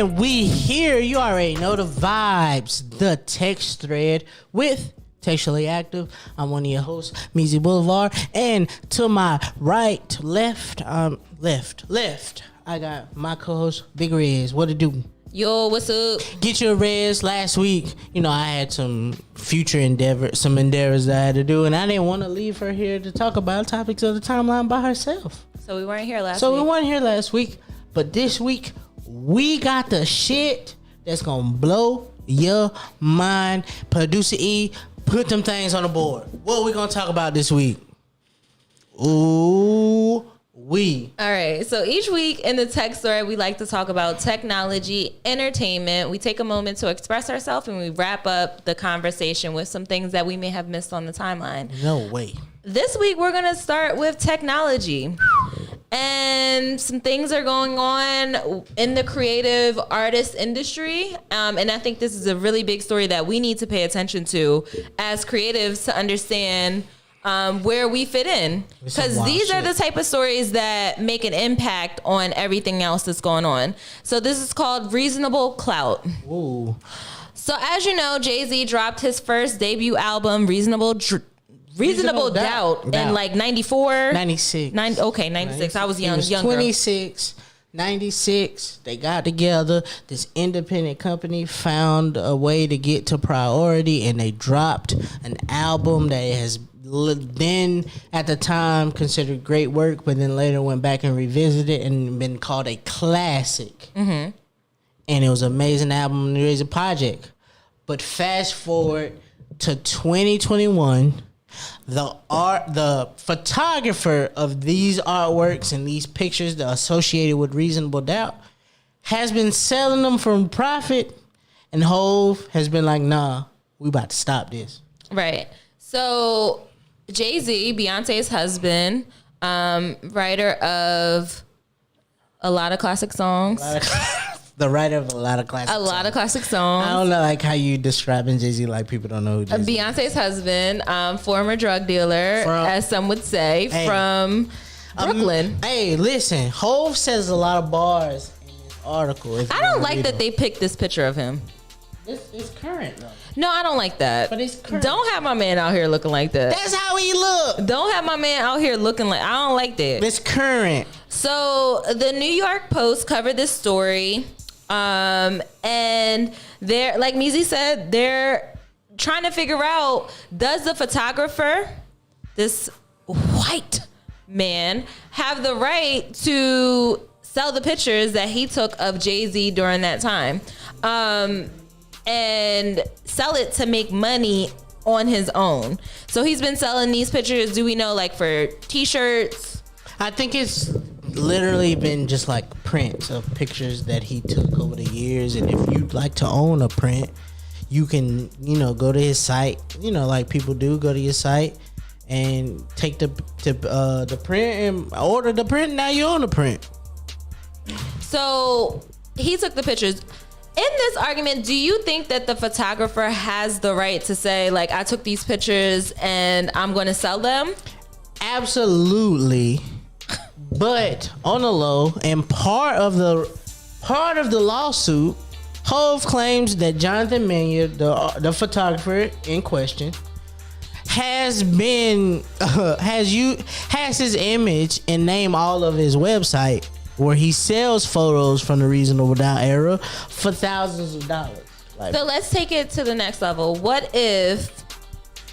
And we here, you already know the vibes. The text thread with Textually Active. I'm one of your hosts, Meezy Boulevard. And to my left, I got my co-host, Big Rez. What it do? Yo, what's up? Get your Rez. Last week, I had some endeavors that I had to do, and I didn't want to leave her here to talk about topics of the timeline by herself. So we weren't here last week. We weren't here last week, but this week, we got the shit that's gonna blow your mind. Producer E, put them things on the board. What we gonna talk about this week? All right, so each week in the tech story, we like to talk about technology, entertainment. We take a moment to express ourselves, and we wrap up the conversation with some things that we may have missed on the timeline. No way. This week, we're going to start with technology. And some things are going on in the creative artist industry. And I think this is a really big story that we need to pay attention to as creatives to understand where we fit in, because these are the type of stories that make an impact on everything else that's going on. So this is called Reasonable Clout. Ooh. So as you know, Jay-Z dropped his first debut album, Reasonable Doubt in like 94? 96. 96. I was younger. 26. 96, they got together. This independent company found a way to get to priority, and they dropped an album that has been at the time considered great work, but then later went back and revisited it and been called a classic. Mm-hmm. And it was an amazing album, an amazing project. But fast forward to 2021. The photographer of these artworks and these pictures that are associated with Reasonable Doubt has been selling them for profit, and Hove has been like, nah, we about to stop this. Right. So Jay-Z, Beyonce's husband, writer of a lot of classic songs. The writer of a lot of classic songs. I don't know like how you describing Jay-Z like people don't know who Jay-Z is. Beyonce's husband, former drug dealer, as some would say, from Brooklyn. Hey, listen, Hove says a lot of bars in this article. I don't like that they picked this picture of him. It's current though. No, I don't like that. But it's current. Don't have my man out here looking like that. That's how he look. Don't have my man out here looking like, I don't like that. It's current. So the New York Post covered this story. And they're, like Meezy said, they're trying to figure out, does the photographer, this white man, have the right to sell the pictures that he took of Jay-Z during that time? And sell it to make money on his own. So he's been selling these pictures, do we know, like for t-shirts? I think it's literally been just like prints of pictures that he took over the years, and if you'd like to own a print, you can go to his site, like people do, go to your site and take the print and order the print. Now you own the print. So he took the pictures. In this argument, do you think that the photographer has the right to say, like, I took these pictures and I'm going to sell them? Absolutely. But on the low, and part of the lawsuit, Hove claims that Jonathan Mania, the photographer in question, has his image and name all of his website where he sells photos from the Reasonable Doubt era for thousands of dollars. So let's take it to the next level. What if,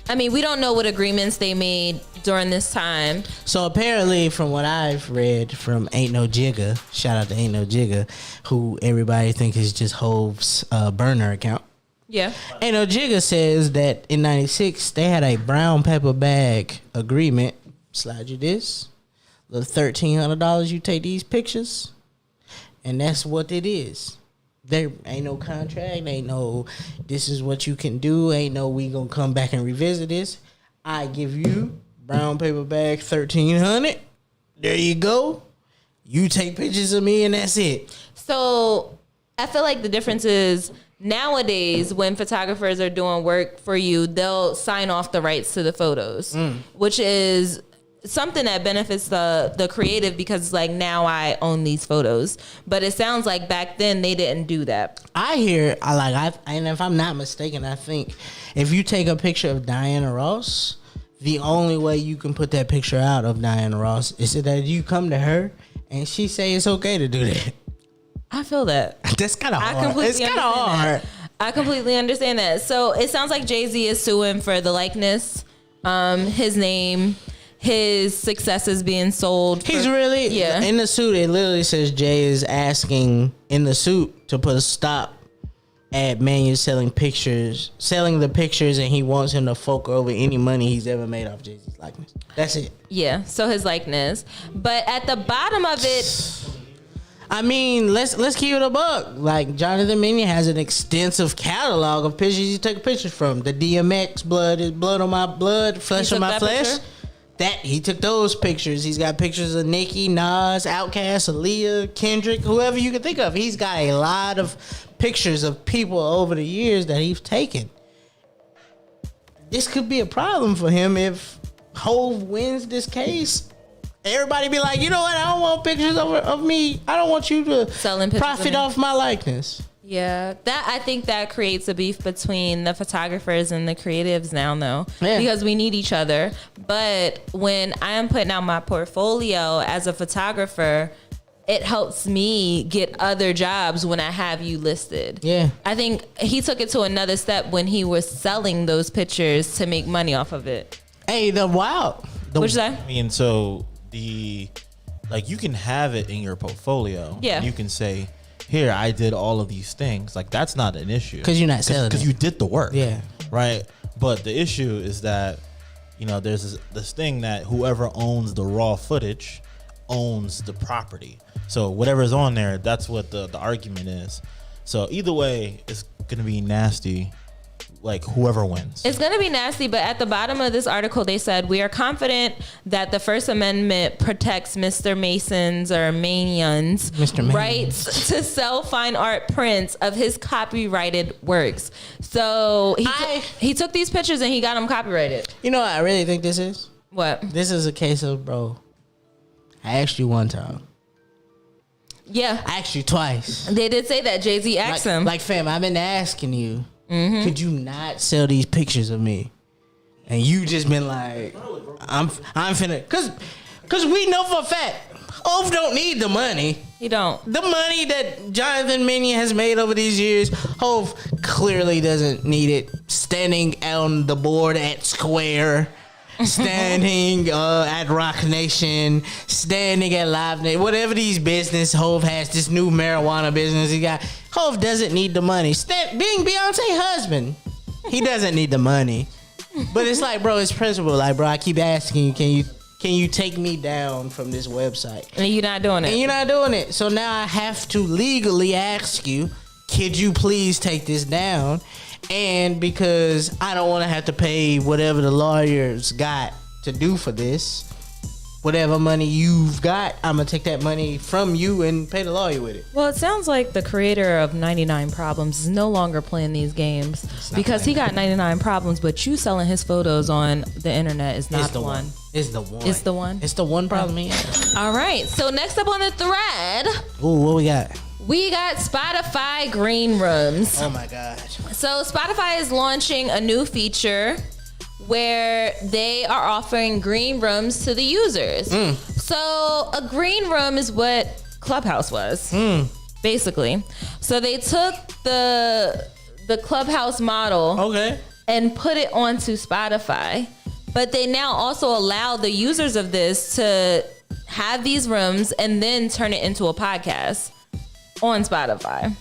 we don't know what agreements they made during this time. So apparently, from what I've read from Ain't No Jigga, shout out to Ain't No Jigga, who everybody think is just Hove's burner account. Yeah. Ain't No Jigga says that in 96, they had a brown paper bag agreement. Slide you this. The $1,300 you take these pictures. And that's what it is. There ain't no contract. Ain't no, this is what you can do. Ain't no, we gonna come back and revisit this. I give you brown paper bag, $1,300. There you go. You take pictures of me and that's it. So I feel like the difference is nowadays when photographers are doing work for you, they'll sign off the rights to the photos, which is something that benefits the creative, because like now I own these photos. But it sounds like back then they didn't do that. And if I'm not mistaken, I think if you take a picture of Diana Ross, the only way you can put that picture out of Diana Ross is that you come to her and she say it's okay to do that. I feel that. That's kind of hard. It's kind of hard. I completely understand that. So it sounds like Jay-Z is suing for the likeness, his name, his successes being sold. In the suit. It literally says Jay is asking in the suit to put a stop at Manu selling the pictures, and he wants him to fork over any money he's ever made off Jay-Z's likeness. That's it. Yeah, so his likeness. But at the bottom of it, I mean, let's keep it a buck. Like, Jonathan Minion has an extensive catalog of pictures he took pictures from. The DMX blood is blood on my blood, flesh on my flesh. Picture? That he took those pictures. He's got pictures of Nicki, Nas, Outkast, Aaliyah, Kendrick, whoever you can think of. He's got a lot of pictures of people over the years that he's taken. This could be a problem for him if Hov wins this case. Everybody be like, you know what? I don't want pictures of me. I don't want you to profit off my likeness. Yeah, I think that creates a beef between the photographers and the creatives now, though, because we need each other. But when I am putting out my portfolio as a photographer, it helps me get other jobs when I have you listed. Yeah, I think he took it to another step when he was selling those pictures to make money off of it. Hey, what'd you say? I mean, so you can have it in your portfolio. Yeah, you can say, here, I did all of these things. Like, that's not an issue. Because you're not selling it. Because you did the work. Yeah. Right? But the issue is that, there's this thing that whoever owns the raw footage owns the property. So whatever's on there, that's what the argument is. So either way, it's going to be nasty. Like, whoever wins. It's going to be nasty, but at the bottom of this article, they said, we are confident that the First Amendment protects Mr. Mason's rights to sell fine art prints of his copyrighted works. So he took these pictures and he got them copyrighted. You know what I really think this is? What? This is a case of, bro, I asked you one time. Yeah. I asked you twice. They did say that. Jay-Z asked him. Like, fam, I've been asking you. Mm-hmm. Could you not sell these pictures of me? And you just been like, I'm finna, cause we know for a fact, Hov don't need the money. He don't. The money that Jonathan Minion has made over these years, Hov clearly doesn't need it. Standing on the board at Square, standing at Rock Nation, standing at Live Nation, whatever these business Hov has, this new marijuana business he got. Hov doesn't need the money. Being Beyonce's husband, he doesn't need the money. But it's like, bro, it's principle. Like, bro, I keep asking you, can you take me down from this website? And you're not doing it. And you're not doing it. So now I have to legally ask you, could you please take this down? And because I don't want to have to pay whatever the lawyers got to do for this, whatever money you've got, I'm going to take that money from you and pay the lawyer with it. Well, it sounds like the creator of 99 Problems is no longer playing these games because he got 99 Problems, but you selling his photos on the internet is not the one. It's the one. It's the one? It's the one problem he has. All right. So next up on the thread. Ooh, what we got? We got Spotify Green Rooms. Oh my God. So Spotify is launching a new feature where they are offering green rooms to the users. So a green room is what Clubhouse was, basically. So they took the Clubhouse model and put it onto Spotify. But they now also allow the users of this to have these rooms and then turn it into a podcast on Spotify.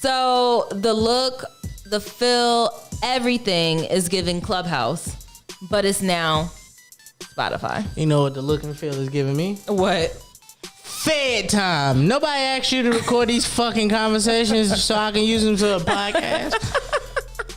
So the look, the feel, everything is giving Clubhouse, but it's now Spotify. You know what the look and feel is giving me? What? Fed time. Nobody asked you to record these fucking conversations so I can use them to a podcast.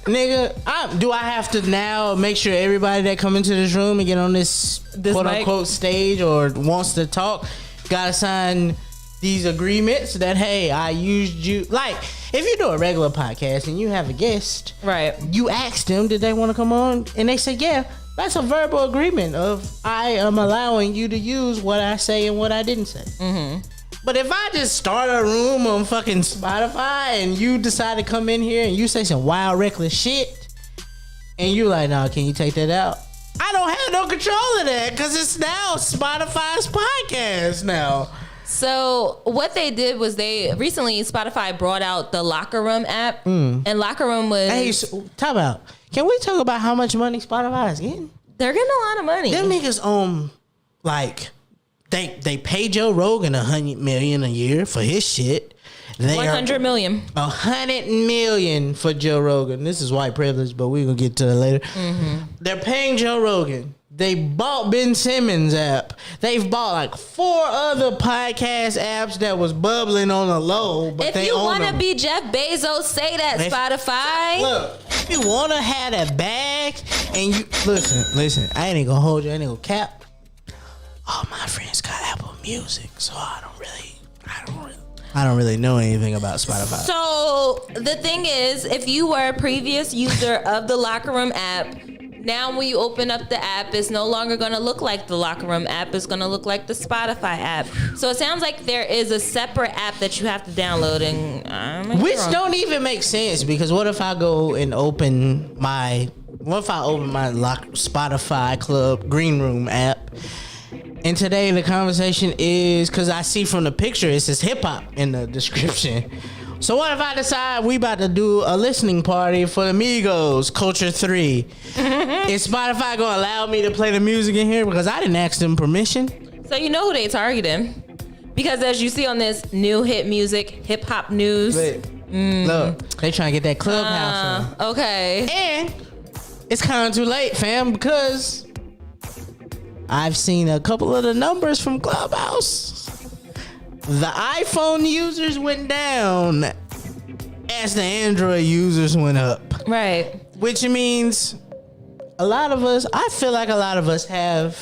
Nigga, do I have to now make sure everybody that come into this room and get on this quote unquote stage or wants to talk gotta sign these agreements that, hey, I used you? Like, if you do a regular podcast and you have a guest, right? You ask them, did they want to come on? And they say, yeah. That's a verbal agreement of I am allowing you to use what I say and what I didn't say. Mm-hmm. But if I just start a room on fucking Spotify and you decide to come in here and you say some wild, reckless shit, and you're like, "No, can you take that out?" I don't have no control of that because it's now Spotify's podcast now. So what they did was recently Spotify brought out the Locker Room app, and Locker Room was. Hey, so, talk about. Can we talk about how much money Spotify is getting? They're getting a lot of money. Them niggas like they pay Joe Rogan $100 million a year for his shit. 100 million. 100 million for Joe Rogan. This is white privilege, but we're gonna get to that later. Mm-hmm. They're paying Joe Rogan. They bought Ben Simmons' app. They've bought like 4 other podcast apps that was bubbling on the low. But if they you want to be Jeff Bezos, say that, Spotify. Look, if you want to have that bag, and you listen, I ain't gonna hold you. I ain't gonna cap. All my friends got Apple Music, so I don't really know anything about Spotify. So the thing is, if you were a previous user of the Locker Room app, now when you open up the app, it's no longer going to look like the Locker Room app. It's going to look like the Spotify app. So it sounds like there is a separate app that you have to download, and which don't even make sense, because what if I go and open my Spotify Club Green Room app? And today the conversation is, because I see from the picture it says hip hop in the description. So what if I decide we about to do a listening party for the Migos Culture 3? Is Spotify gonna allow me to play the music in here? Because I didn't ask them permission. So you know who they targeting. Because as you see on this new hit music, hip hop news. Look, they trying to get that Clubhouse on. Okay. And it's kind of too late, fam, because I've seen a couple of the numbers from Clubhouse. The iPhone users went down as the Android users went up. Right. Which means I feel like a lot of us have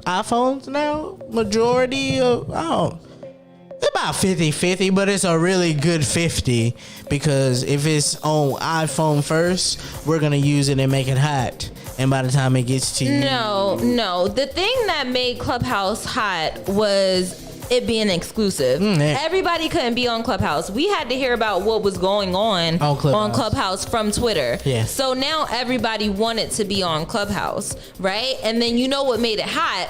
iPhones now. Majority of, about 50-50, but it's a really good 50, because if it's on iPhone first, we're going to use it and make it hot. And by the time it gets to you. No. The thing that made Clubhouse hot was it being exclusive. Everybody couldn't be on Clubhouse. We had to hear about what was going on Clubhouse from Twitter. Yeah. So now everybody wanted to be on Clubhouse, right? And then you know what made it hot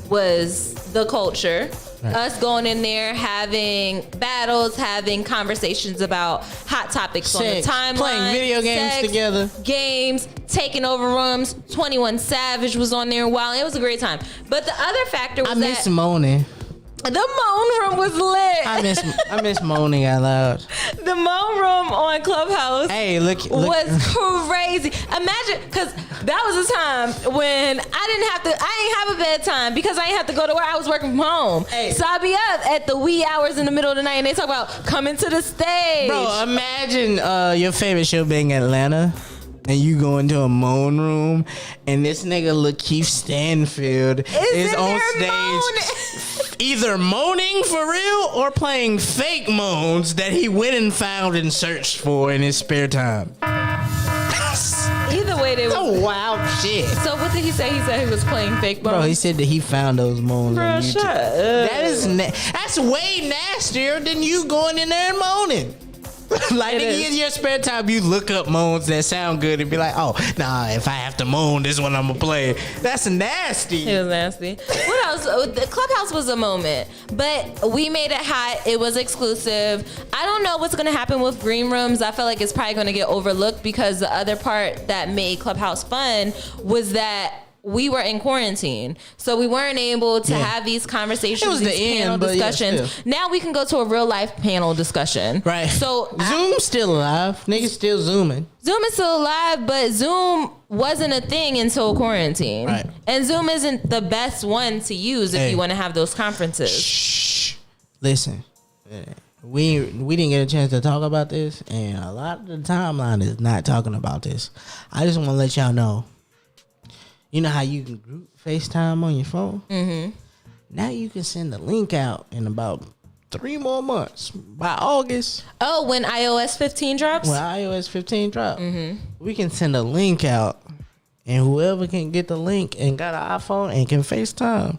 was the culture. Right. Us going in there, having battles, having conversations about hot topics on the timeline. Playing video games together. Games, taking over rooms. 21 Savage was on there a while. It was a great time. But the other factor was I miss moaning. The moan room was lit. I miss moaning out loud. The moan room on Clubhouse was crazy. Imagine, because that was a time when I ain't have a bedtime because I ain't have to go to work. I was working from home. Hey. So I'd be up at the wee hours in the middle of the night and they talk about coming to the stage. Bro, imagine your favorite show being Atlanta. And you go into a moan room, and this nigga Lakeith Stanfield is on stage, either moaning for real or playing fake moans that he went and found and searched for in his spare time. Either way, they were wild shit. So what did he say? He said he was playing fake moans. Bro, he said that he found those moans on YouTube. Shut up. That's way nastier than you going in there and moaning. Like in your spare time, you look up moans that sound good and be like, "Oh, nah, if I have to moan, this one I'm gonna play." That's nasty. It was nasty. What else? The Clubhouse was a moment, but we made it hot. It was exclusive. I don't know what's gonna happen with green rooms. I feel like it's probably gonna get overlooked because the other part that made Clubhouse fun was that we were in quarantine, so we weren't able to have these conversations, panel discussions. Now we can go to a real life panel discussion. Right. So Zoom's still alive. Niggas still zooming. Zoom is still alive, but Zoom wasn't a thing until quarantine. Right. And Zoom isn't the best one to use if you want to have those conferences. Shh. Listen. We didn't get a chance to talk about this, and a lot of the timeline is not talking about this. I just want to let y'all know. You know how you can group FaceTime on your phone? Mm-hmm. Now you can send a link out in about 3 more months. By August. Oh, when iOS 15 drops? When iOS 15 drops. Mm-hmm. We can send a link out And whoever can get the link and got an iPhone and can FaceTime,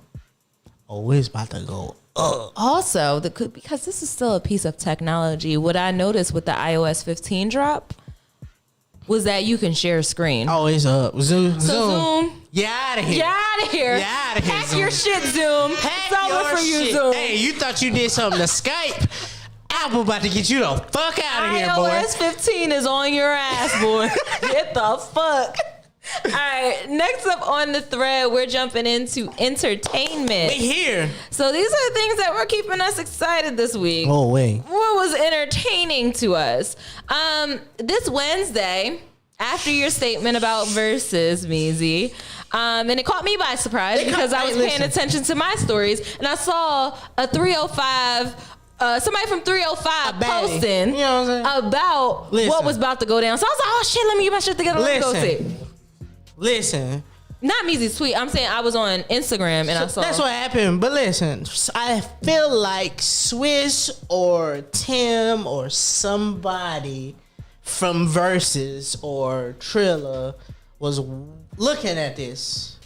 oh, it's about to go up. Also, because this is still a piece of technology, what I noticed with the iOS 15 drop was that you can share a screen. Oh, it's up. Zoom. Zoom. Get out of here. Get out of here. Get out of here, Hack Zoom. your shit, Zoom. Hack It's over your for you, shit. Zoom. Hey, you thought you did something to Skype? Apple about to get you the fuck out of here, boy. iOS 15 is on your ass, boy. Get the fuck. All right, next up on the thread, we're jumping into entertainment. We here. So these are the things that were keeping us excited this week. Oh, wait. What was entertaining to us? This Wednesday, after your statement about verses, Meezy, and it caught me by surprise because I was paying attention to my stories, and I saw a 305. Somebody from 305 posting, you know what I'm saying? about what was about to go down. So I was like, oh shit, let me get my shit together. Let me go see. Listen. Not Meezy's tweet. I'm saying I was on Instagram and I saw. That's what happened. But listen, I feel like Swiss or Tim or somebody from Versus or Trilla was looking at this.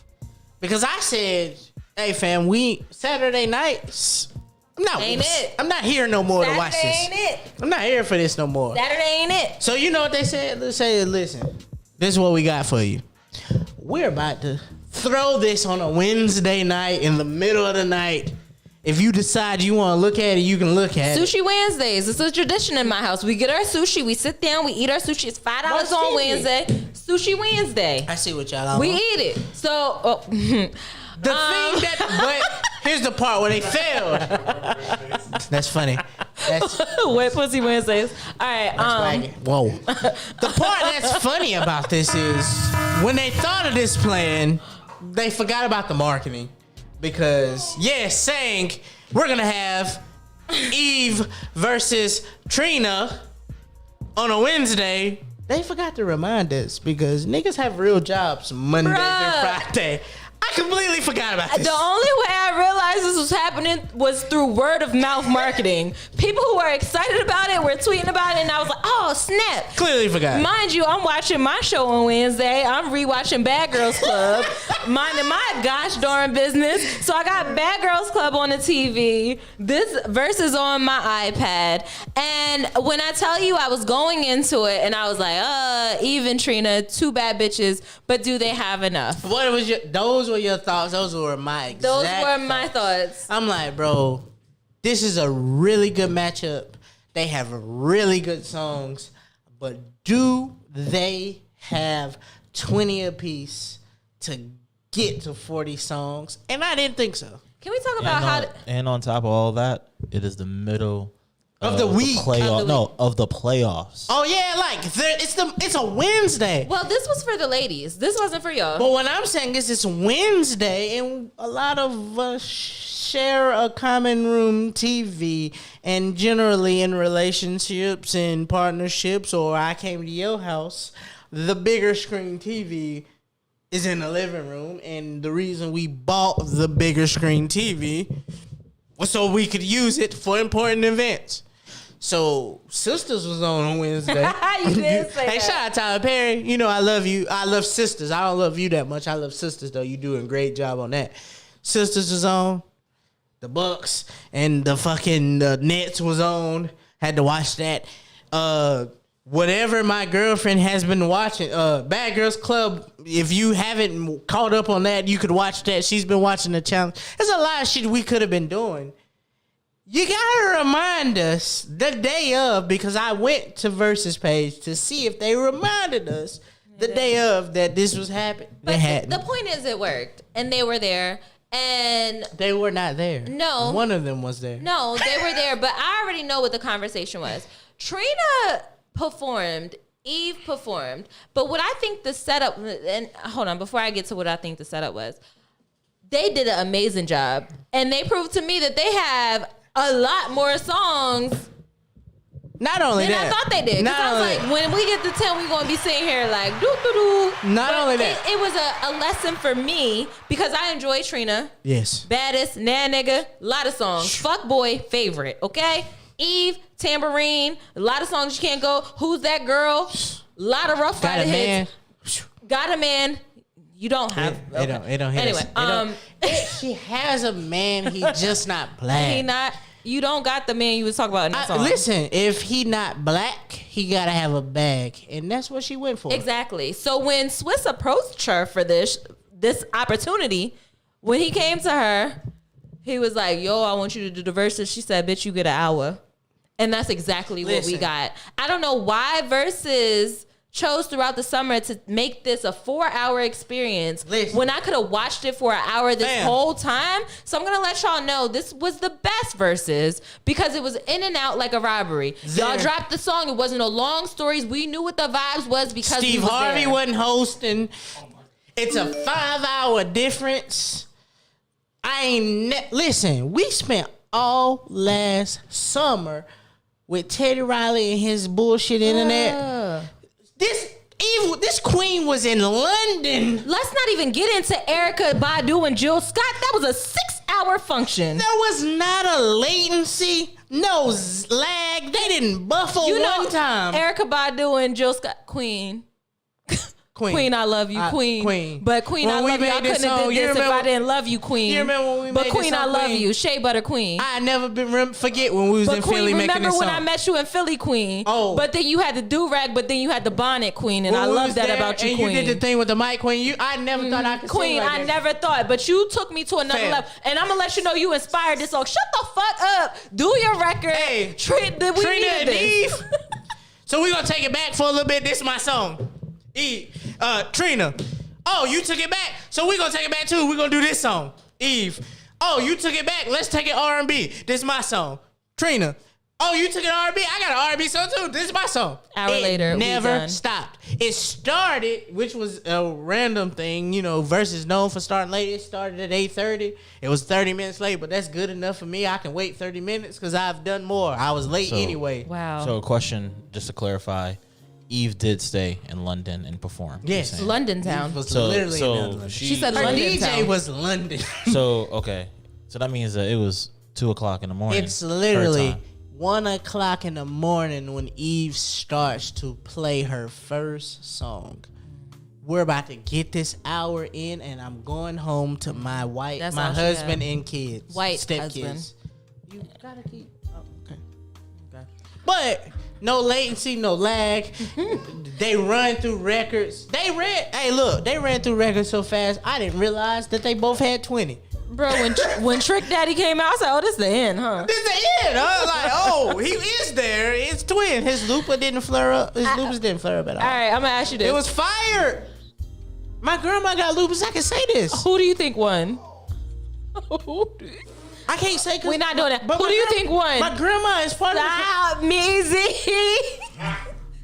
Because I said, hey fam, we Saturday nights. I'm not here no more to watch this. Saturday ain't it. I'm not here for this no more. Saturday ain't it. So you know what they said? They said, listen, this is what we got for you. We're about to throw this on a Wednesday night in the middle of the night. If you decide you want to look at it, you can look at it. Sushi Wednesdays. It's a tradition in my house. We get our sushi. We sit down. We eat our sushi. It's $5 on Wednesday. Sushi Wednesday. I see what y'all are. We eat it. So the thing that, but here's the part where they failed. That's funny. That's Wet Pussy Wednesdays. All right. whoa. The part that's funny about this is when they thought of this plan, they forgot about the marketing. Because, saying we're going to have Eve versus Trina on a Wednesday, they forgot to remind us because niggas have real jobs Monday through Friday. I completely forgot about this. The only way I realized this was happening was through word of mouth marketing. People who were excited about it were tweeting about it, and I was like, oh, snap. Clearly forgot. Mind you, I'm watching my show on Wednesday. I'm rewatching Bad Girls Club, minding my gosh darn business. So I got Bad Girls Club on the TV. This verse is on my iPad. And when I tell you I was going into it, and I was like, Eve and Trina, two bad bitches, but do they have enough? What was those were your thoughts? Those were my exact Those were my thoughts. I'm like, bro, this is a really good matchup. They have really good songs, but do they have 20 apiece to get to 40 songs? And I didn't think so. Can we talk about and on top of all that, it is the middle of the week. Of the playoffs. Oh yeah, like it's a Wednesday. Well, this was for the ladies. This wasn't for y'all. But what I'm saying is it's Wednesday, and a lot of us share a common room TV, and generally in relationships and partnerships, or I came to your house, the bigger screen TV is in the living room, and the reason we bought the bigger screen TV was so we could use it for important events. So Sisters was on Wednesday. You did say Hey, that. shout out Tyler Perry. You know I love you. I love Sisters. I don't love you that much. I love Sisters though. You doing a great job on that. Sisters was on. The Bucks and the fucking Nets was on. Had to watch that. Whatever my girlfriend has been watching, Bad Girls Club. If you haven't caught up on that, you could watch that. She's been watching the challenge. There's a lot of shit we could have been doing. You gotta remind us the day of, because I went to Versus page to see if they reminded us the day of that this was happening. But the point is, it worked, and they were there, and they were not there. No, one of them was there. No, they were there, but I already know what the conversation was. Trina performed. Eve performed. But what I think the setup, and hold on, before I get to what I think the setup was, they did an amazing job, and they proved to me that they have a lot more songs. Not only than that, I thought they did. Because I was like, when we get to 10, we're going to be sitting here like, doo-doo-doo. Not only that. It was a lesson for me because I enjoy Trina. Yes. Baddest, Nah Nigga, a lot of songs. Fuck Boy, favorite, okay? Eve, Tambourine, a lot of songs you can't go. Who's That Girl? A lot of Rough Rider hits. Got a Man. You don't have. It don't hit Anyway, us. She has a man. He just not black. he not. You don't got the man you was talking about in that song. Listen, if he not black, he gotta have a bag, and that's what she went for. Exactly. So when Swiss approached her for this opportunity, when he came to her, he was like, "Yo, I want you to do the verses." She said, "Bitch, you get an hour," and that's exactly what we got. I don't know why Versus chose throughout the summer to make this a 4-hour experience when I could have watched it for an hour this whole time. So I'm gonna let y'all know this was the best Versus because it was in and out like a robbery. Y'all dropped the song. It wasn't no long stories. We knew what the vibes was because Steve Harvey wasn't hosting. It's a 5-hour difference. Listen, we spent all last summer with Teddy Riley and his bullshit internet. This queen was in London. Let's not even get into Erykah Badu and Jill Scott. That was a 6-hour function. There was not a latency, no lag. They didn't buffle one time. Erykah Badu and Jill Scott, Queen, I love you, Queen. But Queen, when I love you. I couldn't have did this if I didn't love you, Queen. You remember when we but made Queen, this I song, love Queen? you. Shea Butter Queen. I never forget when we was in Philly making this song. Remember when I met you in Philly, Queen? Oh. But then you had the do-rag, but then you had the bonnet, Queen. And I love that about you, and Queen. You did the thing with the mic, Queen. I never thought I could Queen, sing like I that. never thought, but you took me to another level. And I'm going to let you know you inspired this song. Shut the fuck up. Do your record. Hey, Trina and Eve. So we're going to take it back for a little bit. This is my song. Trina. Oh, you took it back. So we're going to take it back too. We're going to do this song. Eve. Oh, you took it back. Let's take it R&B. This is my song. Trina. Oh, you took it R&B. I got an R&B song too. This is my song. Hour later, never stopped. It started, which was a random thing, Versus known for starting late. It started at 8:30. It was 30 minutes late, but that's good enough for me. I can wait 30 minutes because I've done more. I was late anyway. Wow. So a question, just to clarify. Eve did stay in London and perform. Yes. London town. Was literally in London. She said Her London DJ town. was London. So, okay. So that means that it was 2:00 in the morning. It's literally 1:00 in the morning when Eve starts to play her first song. We're about to get this hour in, and I'm going home to my husband and kids. White stepkids. You gotta keep. Oh, okay. But no latency, no lag. They run through records. They ran through records so fast, I didn't realize that they both had 20. Bro, when Trick Daddy came out, I said, "Oh, this is the end, huh?" This is the end, huh? Like, oh, he is there. It's twin. His lupus didn't flare up. His lupus didn't flare up at all. All right, I'm gonna ask you this. It was fired. My grandma got lupus. I can say this. Who do you think won? I can't say. We're not doing that. Who do you think won? My grandma is part of the. Stop, Meezy.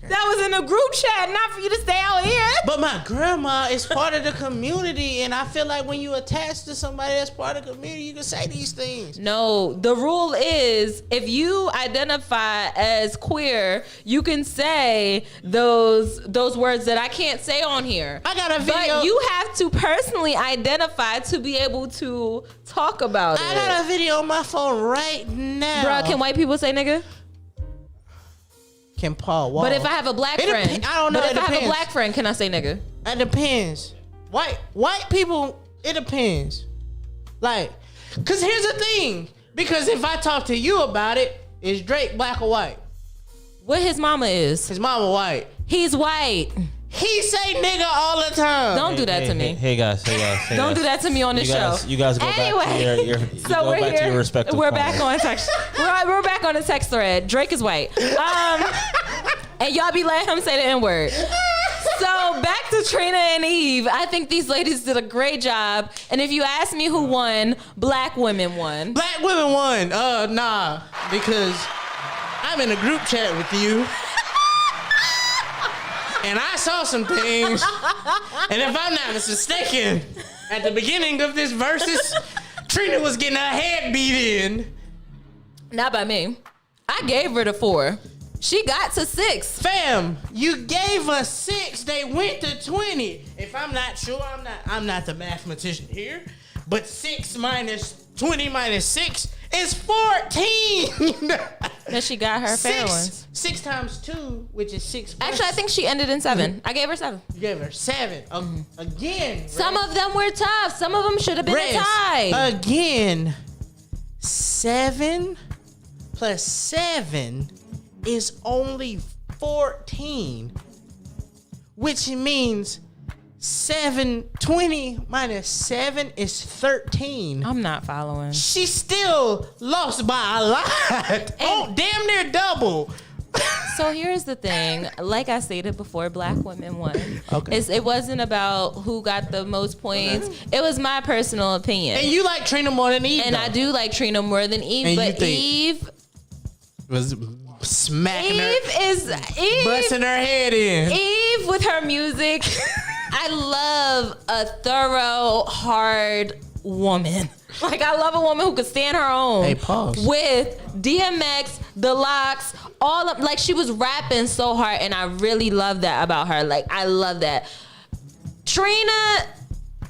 That was in a group chat, not for you to stay out here. But my grandma is part of the community, and I feel like when you attach to somebody that's part of the community, you can say these things. No, the rule is if you identify as queer, you can say those words that I can't say on here. I got a video. But you have to personally identify to be able to talk about it. I got a video on my phone right now. Bro, can white people say nigga? Can Paul Wall? But if I have a black friend, I don't know. But if it I have a depends. black friend, can I say nigga? It depends. White people, it depends. Like, cause here's the thing. Because if I talk to you about it, is Drake black or white? What his mama is? His mama white. He's white. He say nigga all the time. Don't do that to me. Hey guys. Don't do that to me on the show. You guys go back to your so we're here. To your respective We're corners. back on text. we're back on the text thread. Drake is white. And y'all be letting him say the N-word. So back to Trina and Eve. I think these ladies did a great job. And if you ask me who won, black women won. Black women won. Nah. Because I'm in a group chat with you. And I saw some things. And if I'm not mistaken, at the beginning of this versus, Trina was getting her head beat in. Not by me. I gave her the 4. She got to 6. Fam, you gave us 6. They went to 20. If I'm not sure, I'm not the mathematician here. But 6 minus 20 minus 6 is 14. That she got her fair ones. 6 times 2, which is 6. Actually, I think she ended in 7. I gave her 7. You gave her 7. Again. Some of them were tough. Some of them should have been a tie. Again. 7 plus 7 is only 14. Which means 720 minus 7 is 13. I'm not following. She still lost by a lot. Damn near double. So here's the thing. Like I stated before, black women won. Okay. It wasn't about who got the most points. It was my personal opinion. And you like Trina more than Eve. And though. I do like Trina more than Eve. And but Eve was smacking Eve busting her head in. Eve with her music. I love a thorough, hard woman. Like, I love a woman who could stand her own. Hey, pause. With DMX, The Locks, all of, like, she was rapping so hard, and I really love that about her. Like, I love that. Trina,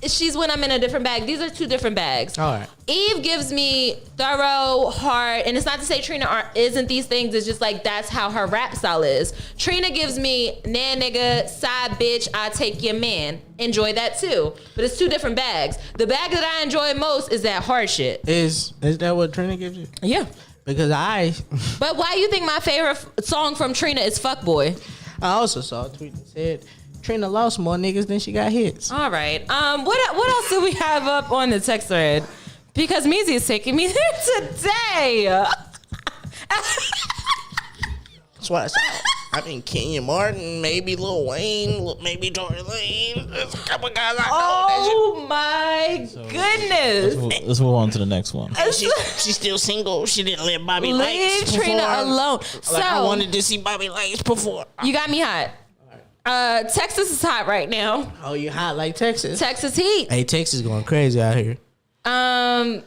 she's when I'm in a different bag. These are 2 different bags. All right. Eve gives me thorough, hard, and it's not to say Trina isn't these things. It's just like that's how her rap style is. Trina gives me nah nigga, side bitch, I take your man. Enjoy that too. But it's 2 different bags. The bag that I enjoy most is that hard shit. Is that what Trina gives you? Yeah. Because But why you think my favorite song from Trina is Fuckboy? I also saw a tweet that said Trina lost more niggas than she got hits. All right. What else do we have up on the text thread? Because Meezy is taking me there today. That's what I saw. I mean, Kenya Martin, maybe Lil Wayne, maybe Tory Lane. There's a couple guys I know. Oh my goodness. Let's move on to the next one. She's still single. She didn't let Bobby Lights Leave Trina perform. alone. Like, I wanted to see Bobby Lights perform. You got me hot. Texas is hot right now. Oh, you hot like Texas? Texas heat. Hey, Texas going crazy out here. I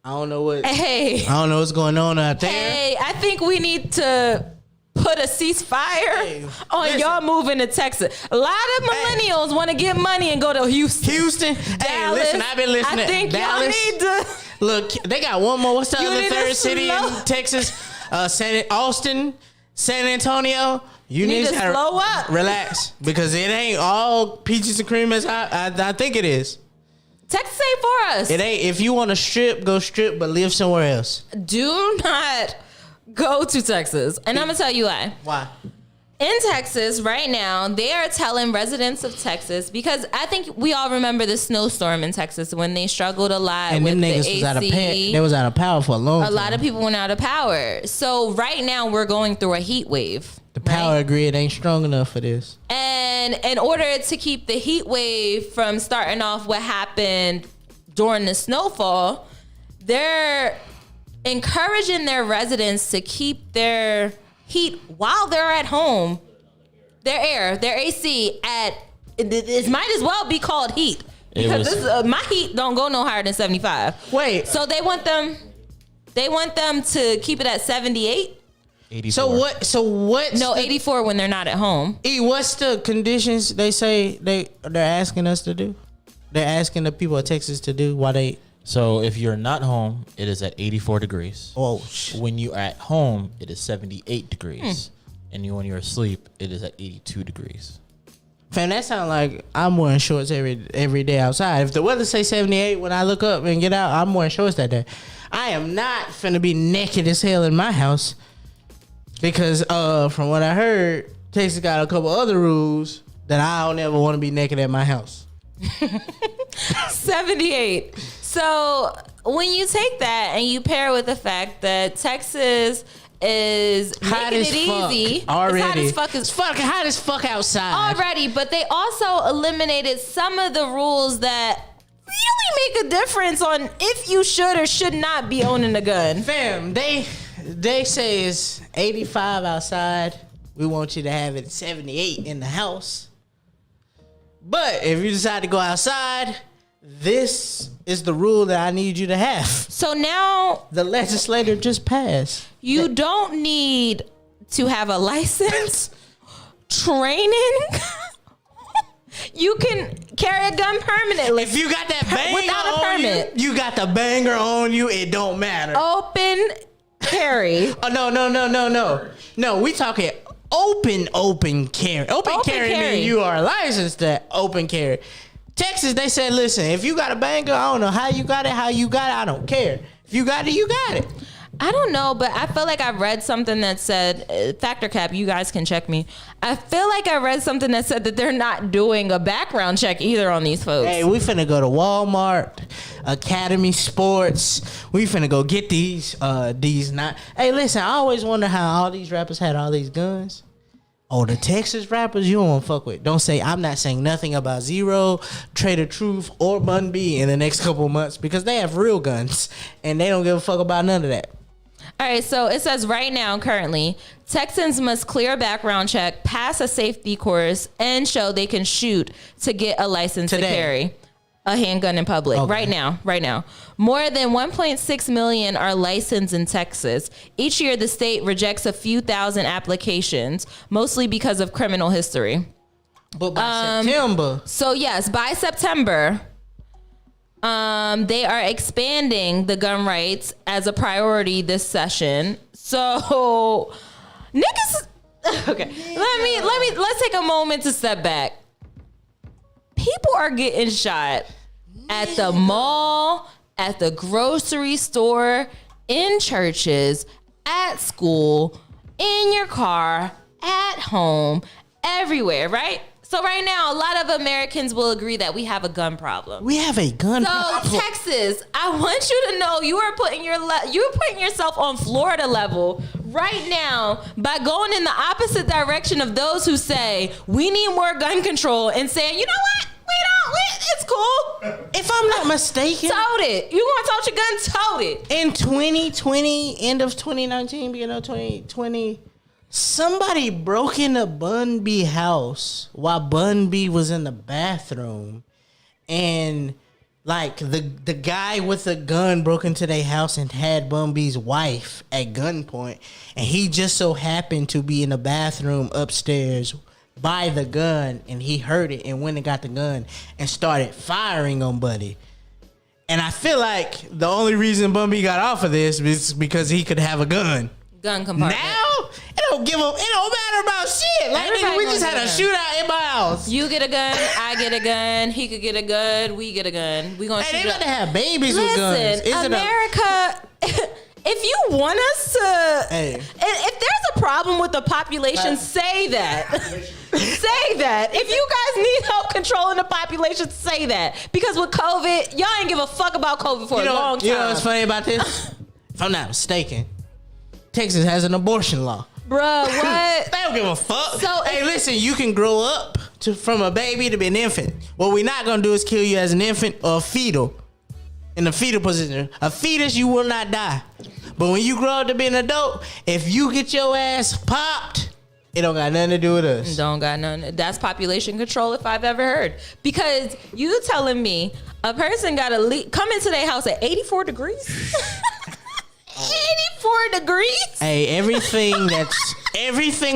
don't know what. Hey. I don't know what's going on out there. Hey, I think we need to put a ceasefire on y'all moving to Texas. A lot of millennials want to get money and go to Houston. Hey, Dallas. listen, I've been listening. I think Dallas. y'all need to. Look, they got one more. What's the You other need to third city in slow- Texas? Austin, San Antonio. You Need to gotta slow up. Relax, because it ain't all peaches and cream as I think it is. Texas ain't for us. It ain't. If you want to strip, go strip, but live somewhere else. Do not go to Texas. And I'm going to tell you why. Why? In Texas right now, they are telling residents of Texas, because I think we all remember the snowstorm in Texas when they struggled a lot And with them the niggas AC. was out of they was out of power for a long time. A lot of people went out of power. So right now we're going through a heat wave. The power grid ain't strong enough for this. And in order to keep the heat wave from starting off what happened during the snowfall, they're encouraging their residents to keep their heat while they're at home, their AC at, it might as well be called heat. Because my heat don't go no higher than 75. Wait. So they want them to keep it at 78. 84. So what? No, 84 when they're not at home. What's the conditions they say they're asking us to do? They're asking the people of Texas to do why they. So if you're not home, it is at 84 degrees. Oh, When you're at home, it is 78 degrees. And when you're asleep, it is at 82 degrees. Fam, that sounds like I'm wearing shorts every day outside. If the weather say 78 when I look up and get out, I'm wearing shorts that day. I am not finna be naked as hell in my house, because from what I heard, Texas got a couple other rules that I don't ever want to be naked at my house. 78. So when you take that and you pair with the fact that Texas is Hot making as it fuck easy, already. it's hot as fuck. It's fucking hot as fuck outside. Already, but they also eliminated some of the rules that really make a difference on if you should or should not be owning a gun. Fam, they say it's 85 outside. We want you to have it 78 in the house. But if you decide to go outside, this is the rule that I need you to have. So now The legislator just passed. you don't need to have a license, training. you can carry a gun permanently. If you got that banger Without a on permit. you got the banger on you. It don't matter. Open carry. Oh no. We talking open carry. Open carry means you are licensed to open carry. Texas, they said, listen, if you got a banger, I don't know how you got it, I don't care. If you got it, you got it. I don't know, but I feel like I read something that said, factor cap, you guys can check me. I feel like I read something that said that they're not doing a background check either on these folks. Hey, we finna go to Walmart, Academy Sports. We finna go get these not. Hey, listen, I always wonder how all these rappers had all these guns. Oh, the Texas rappers you don't want to fuck with. Don't say, I'm not saying nothing about Zero, Trader Truth, or Bun B in the next couple of months because they have real guns and they don't give a fuck about none of that. All right, so it says right now, currently, Texans must clear a background check, pass a safety course, and show they can shoot to get a license to carry a handgun in public. Okay. Right now. More than 1.6 million are licensed in Texas. Each year, the state rejects a few thousand applications, mostly because of criminal history. But by September. So yes, by September, they are expanding the gun rights as a priority this session. So niggas, okay. Let's take a moment to step back. People are getting shot at the mall, at the grocery store, in churches, at school, in your car, at home, everywhere, right? So right now, a lot of Americans will agree that we have a gun problem. We have a gun problem. So Texas, I want you to know you are putting yourself on Florida level right now by going in the opposite direction of those who say we need more gun control and saying, you know what? It's cool. If I'm not mistaken, tote it. You want to tote your gun? Tote it. In 2020, end of 2019, beginning of 2020, somebody broke into Bun B house while Bun B was in the bathroom, and like the guy with the gun broke into their house and had Bun B's wife at gunpoint, and he just so happened to be in the bathroom upstairs by the gun, and he heard it and went and got the gun and started firing on Buddy. And I feel like the only reason Bun B got off of this is because he could have a gun. Gun compartment. Now it don't matter about shit. Like nigga, we just had a shootout in my house. You get a gun, I get a gun, he could get a gun, we get a gun. We gonna shoot. They gotta have babies with guns. America. If you want us to, if there's a problem with the population, say that. Say that. If you guys need help controlling the population, say that. Because with COVID, y'all ain't give a fuck about COVID for a long time. You know what's funny about this? If I'm not mistaken, Texas has an abortion law. Bruh, what? They don't give a fuck. So hey, listen, you can grow up from a baby to be an infant. What we're not gonna do is kill you as an infant or a fetal. In the fetal position. A fetus, you will not die. But when you grow up to be an adult, if you get your ass popped, it don't got nothing to do with us. Don't got nothing. That's population control if I've ever heard. Because you telling me a person got to come into their house at 84 degrees? 84 degrees? Hey, everything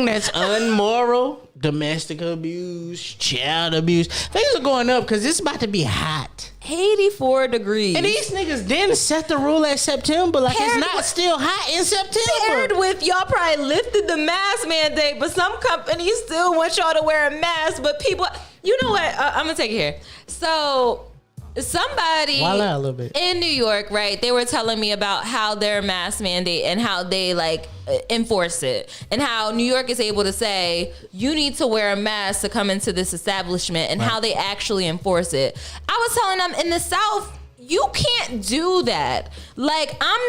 that's unmoral, domestic abuse, child abuse, things are going up because it's about to be hot. 84 degrees. And these niggas didn't set the rule at September. Like, it's not still hot in September. Paired with y'all probably lifted the mask mandate, but some companies still want y'all to wear a mask. But people, you know what? I'm going to take it here. So somebody a little bit. In New York, right, they were telling me about how their mask mandate and how they like enforce it, and how New York is able to say you need to wear a mask to come into this establishment, and how they actually enforce it. I was telling them in the South, you can't do that. Like, I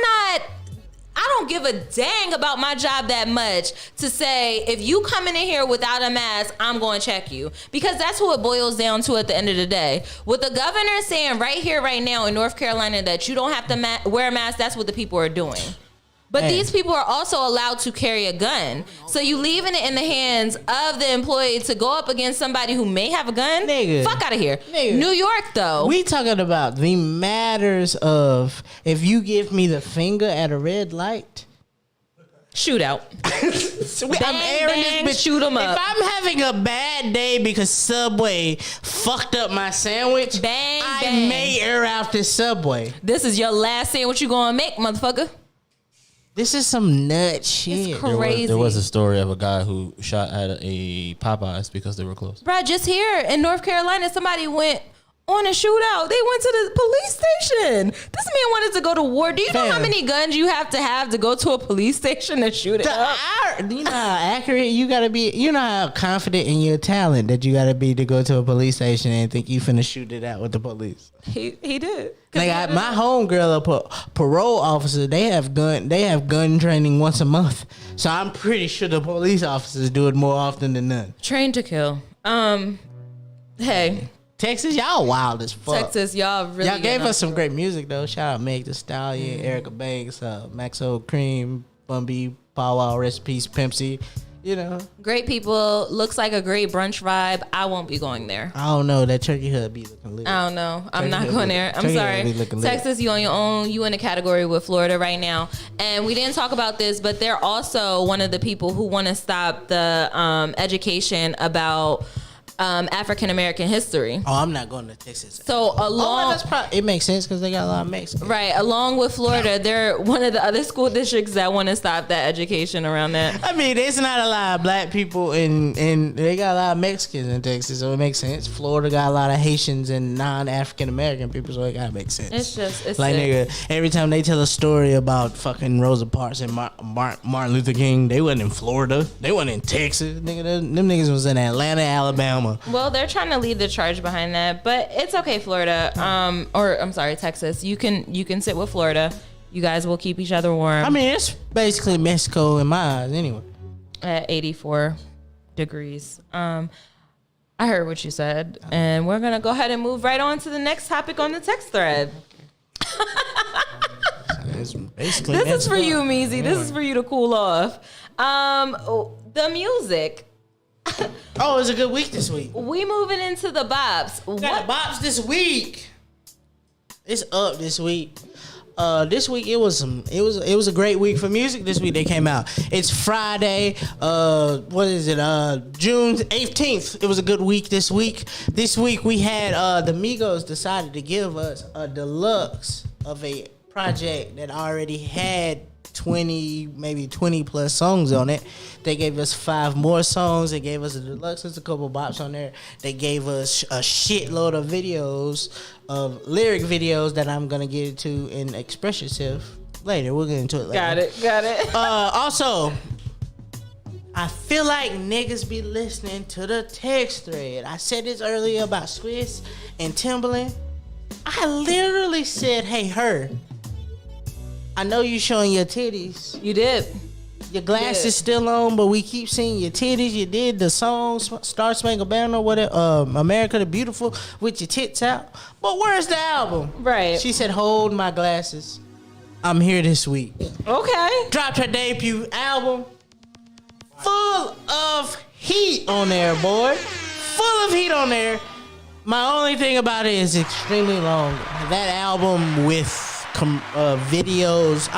don't give a dang about my job that much to say, if you coming in here without a mask, I'm going to check you. Because that's who it boils down to at the end of the day. With the governor saying right here, right now in North Carolina that you don't have to wear a mask, that's what the people are doing. But these people are also allowed to carry a gun. So you leaving it in the hands of the employee to go up against somebody who may have a gun? Nigga. Fuck out of here. Nigga. New York, though. We talking about the matters of if you give me the finger at a red light, Shootout. I'm Bang, airing bang, this bitch. shoot 'em up. If I'm having a bad day because Subway fucked up my sandwich, Bang, I bang. may air out this Subway. This is your last sandwich you gonna make, motherfucker. This is some nut shit. It's crazy. There was a story of a guy who shot at a Popeyes because they were closed. Bruh, just here in North Carolina, somebody went on a shootout. They went to the police station. This man wanted to go to war. Do you know how Fam. many guns you have to go to a police station to shoot it up? You know how accurate you gotta be. You know how confident in your talent that you gotta be to go to a police station and think you finna shoot it out with the police. He did. Like my homegirl, a parole officer, they have gun training once a month. So I'm pretty sure the police officers do it more often than none. Trained to kill. Hey, Texas, y'all wild as fuck. Texas, y'all really. Y'all gave us some great music though. Shout out Meg Thee Stallion, Erica Banks, Maxo Cream, Bun B, Paw Wow, Recipes, Pimp C. You know, great people. Looks like a great brunch vibe. I won't be going there. I don't know, that Turkey Hut be looking lit. I don't know. I'm Turkey not Hut going be- there. I'm Turkey Hut sorry. be looking lit. Texas, you on your own. You in a category with Florida right now. And we didn't talk about this, but they're also one of the people who want to stop the education about African American history. Oh, I'm not going to Texas. So along, It makes sense because they got a lot of Mexicans. right, along with Florida, they're one of the other school districts that want to stop that education around that. I mean, there's not a lot of black people and they got a lot of Mexicans in Texas, so it makes sense. Florida got a lot of Haitians and non-African American people, so it gotta make sense. It's like sick. nigga, every time they tell a story about fucking Rosa Parks and Martin Luther King, they wasn't in Florida, they wasn't in Texas, nigga. Them niggas was in Atlanta, Alabama. Well, they're trying to lead the charge behind that, but it's okay, Florida. Or I'm sorry, Texas. You can sit with Florida. You guys will keep each other warm. I mean, it's basically Mexico in my eyes, anyway. At 84 degrees. I heard what you said, and we're gonna go ahead and move right on to the next topic on the text thread. It's basically This is for Mexico. you, Meezy. This is for you to cool off. The music. Oh, it was a good week this week. We moving into the bops. Got the bops this week. It's up this week. This week it was a great week for music. This week they came out. It's Friday. What is it? June 18th. It was a good week this week. This week we had the Migos decided to give us a deluxe of a project that already had 20 plus songs on it. They gave us 5 more songs. They gave us a deluxe. There's a couple bops on there. They gave us a shitload of videos, of lyric videos that I'm gonna get into and express yourself later. We'll get into it later. Got it. Also, I feel like niggas be listening to the text thread. I said this earlier about Swiss and Timbaland. I literally said, hey, her, I know you showing your titties. You did. Your glasses still on, but we keep seeing your titties. You did the song Star Spangled Banner, whatever, America the Beautiful, with your tits out. But where's the album? Right. She said, hold my glasses. I'm here this week. Okay. Dropped her debut album. Full of heat on there, boy. Full of heat on there. My only thing about it is extremely long. That album with videos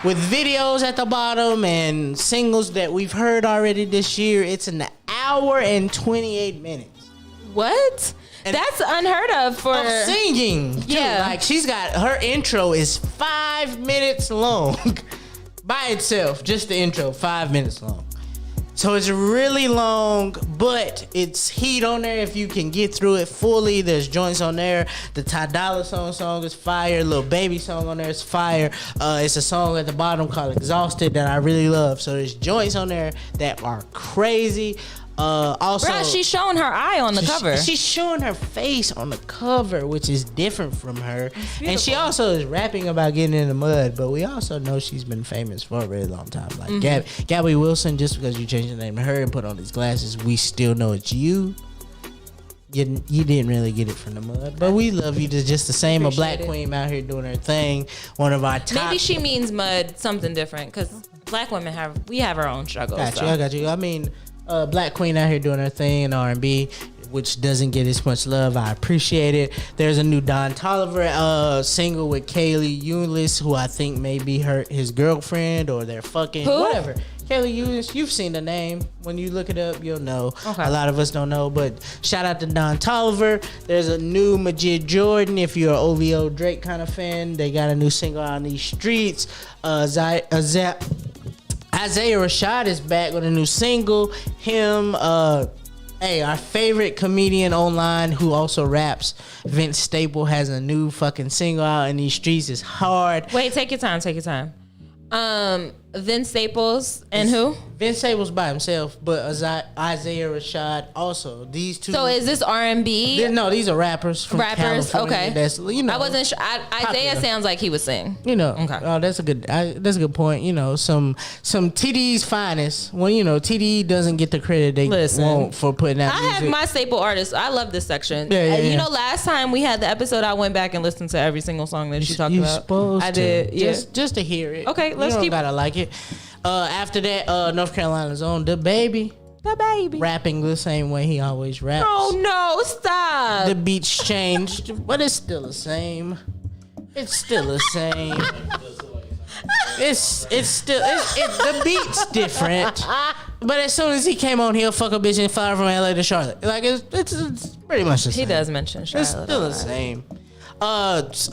with videos at the bottom and singles that we've heard already this year. It's an hour and 28 minutes. What? And that's unheard of for singing. Too. Yeah. Like she's got her intro is 5 minutes long by itself. Just the intro, 5 minutes long. So it's really long, but it's heat on there if you can get through it fully. There's joints on there. The Ty Dolla song is fire. Lil Baby song on there is fire. It's a song at the bottom called Exhausted that I really love. So there's joints on there that are crazy. Also, Bruh, she's showing her eye on the cover. She's showing her face on the cover, which is different from her. And she also is rapping about getting in the mud, but we also know she's been famous for a really long time. Like Gabby Wilson, just because you changed the name to her and put on these glasses, we still know it's you. You didn't really get it from the mud, but we love you just the same. A black queen out here doing her thing. One of our top. Maybe she means mud, something different, because black women have our own struggles. I got you. I mean, black queen out here doing her thing in R&B. which doesn't get as much love. I appreciate it. There's a new Don Toliver single with Kaylee Eunice, who I think may be his girlfriend or they're fucking whatever. Kaylee Eunice, you've seen the name. When you look it up, you'll know. Okay. A lot of us don't know, but shout out to Don Toliver. There's a new Majid Jordan. If you're an OVO Drake kind of fan, they got a new single out on these streets. Isaiah Rashad is back with a new single. Him, our favorite comedian online who also raps, Vince Staple, has a new fucking single out in these streets. It's hard. Wait, take your time. Vince Staples and who? Vince Staples by himself, but Isaiah Rashad also. These two. So is this R&B? No, these are rappers from California. Okay. That's, I wasn't sure. Isaiah sounds like he was sing. Okay. Oh, that's a good point. Some TD's finest. When TD doesn't get the credit they want for putting out music. I have my staple artists. I love this section. Yeah. Last time we had the episode, I went back and listened to every single song that you talked about. Supposed I did. Yeah. Just to hear it. Okay, let's keep. Gotta like it. After that, North Carolina's own The Baby. Rapping the same way he always raps. Oh no, stop. The beats changed, but it's still the same. It's still the same. The beat's different. But as soon as he came on, he'll fuck a bitch and fly from LA to Charlotte. Like it's pretty much the same. He does mention Charlotte. It's still the same. There's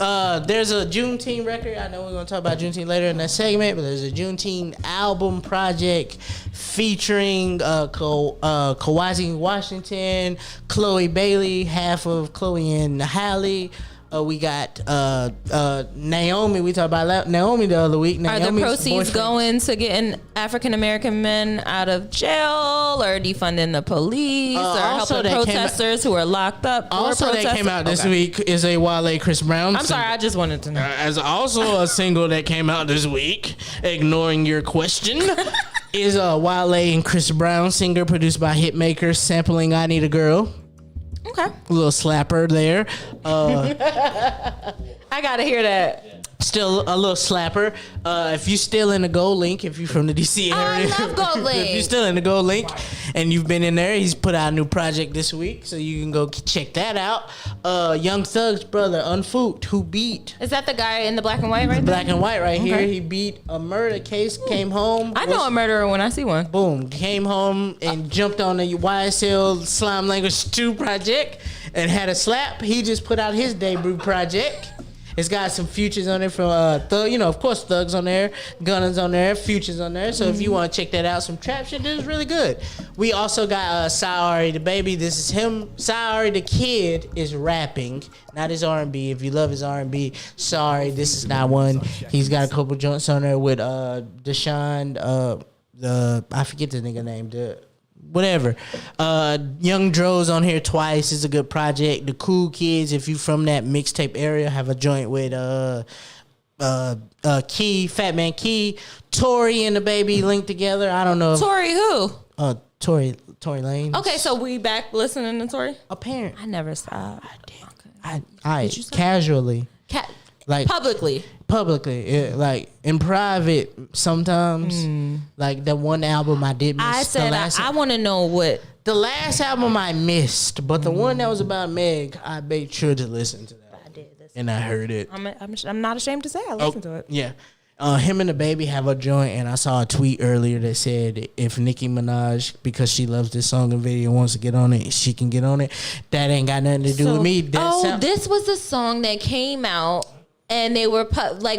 a Juneteenth record. I know we're gonna talk about Juneteenth later in that segment, but there's a Juneteenth album project featuring Kawazi Washington, Chloe Bailey, half of Chloe and Halle. We got Naomi. We talked about Naomi the other week. Are the proceeds going to getting African American men out of jail, or defunding the police, or helping protesters who are locked up? Also, that came out this week is a Wale Chris Brown. I'm sorry, I just wanted to know. As also a single that came out this week, ignoring your question, is Wale and Chris Brown, singer produced by Hitmaker, sampling "I Need a Girl." Okay. A little slapper there. I gotta hear that. Still a little slapper. If you still in the Gold Link, if you're from the DC area, I love Gold Link. If you're still in the Gold Link and you've been in there, he's put out a new project this week, so you can go check that out. Young Thug's brother, Unfoot, who beat. Is that the guy in the black and white right there? Black and white right here. He beat a murder case, came home. I know a murderer when I see one. Boom. Came home and jumped on the YSL Slime Language 2 project and had a slap. He just put out his debut project. It's got some Futures on it from Thug. Of course, Thug's on there, Gunna's on there, Futures on there. So if you want to check that out, some trap shit, this is really good. We also got Saari the Baby. This is him. Saari the Kid is rapping, not his R&B. If you love his R&B, sorry, this is not one. He's got a couple joints on there with Deshaun. I forget the nigga name. Whatever. Young Dro's on here twice. Is a good project. The Cool Kids, if you from that mixtape area, have a joint with Key, Fat Man Key, Tory and the Baby linked together. I don't know. Tory who? Tory Lanez. Okay, so we back listening to Tory? Apparently. I never stopped. I casually. Like publicly, like in private sometimes. Like the one album I did miss. I said I want to know what the last album I missed, but the one that was about Meg, I made sure to listen to that. I did listen, and I heard it. I'm not ashamed to say I listened to it. Yeah, him and the Baby have a joint, and I saw a tweet earlier that said if Nicki Minaj, because she loves this song and video, wants to get on it, she can get on it. That ain't got nothing to do with me. This was the song that came out. And they were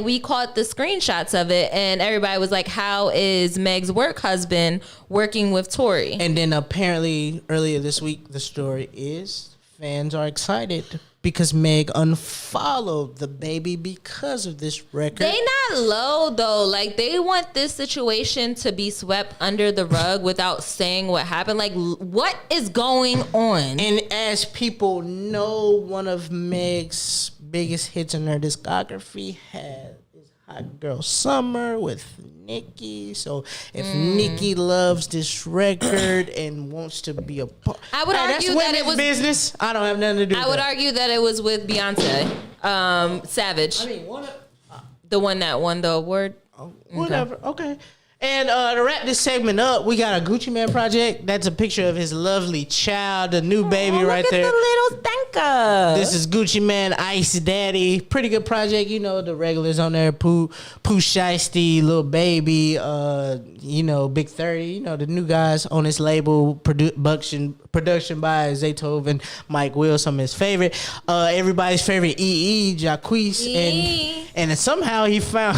we caught the screenshots of it, and everybody was like, "How is Meg's work husband working with Tory?" And then apparently earlier this week, the story is fans are excited because Meg unfollowed the Baby because of this record. They not low though. Like they want this situation to be swept under the rug without saying what happened. Like what is going on? And as people know, one of Meg's biggest hits in her discography is Hot Girl Summer with Nicki. So if Nicki loves this record and wants to be a part, I would argue that it was business. I don't have nothing to do with that. I would argue that it was with Beyonce, Savage. I mean, the one that won the award. Whatever. Okay. And to wrap this segment up, we got a Gucci Man project. That's a picture of his lovely child, the new baby right there. Look at the little stanker. This is Gucci Man, Ice Daddy. Pretty good project. You know, the regulars on there. Pooh Shiesty, Lil Baby, Big 30. You know, the new guys on this label. Production by Zaytove and Mike Will, some of his favorite. Everybody's favorite Jacquees. And somehow he got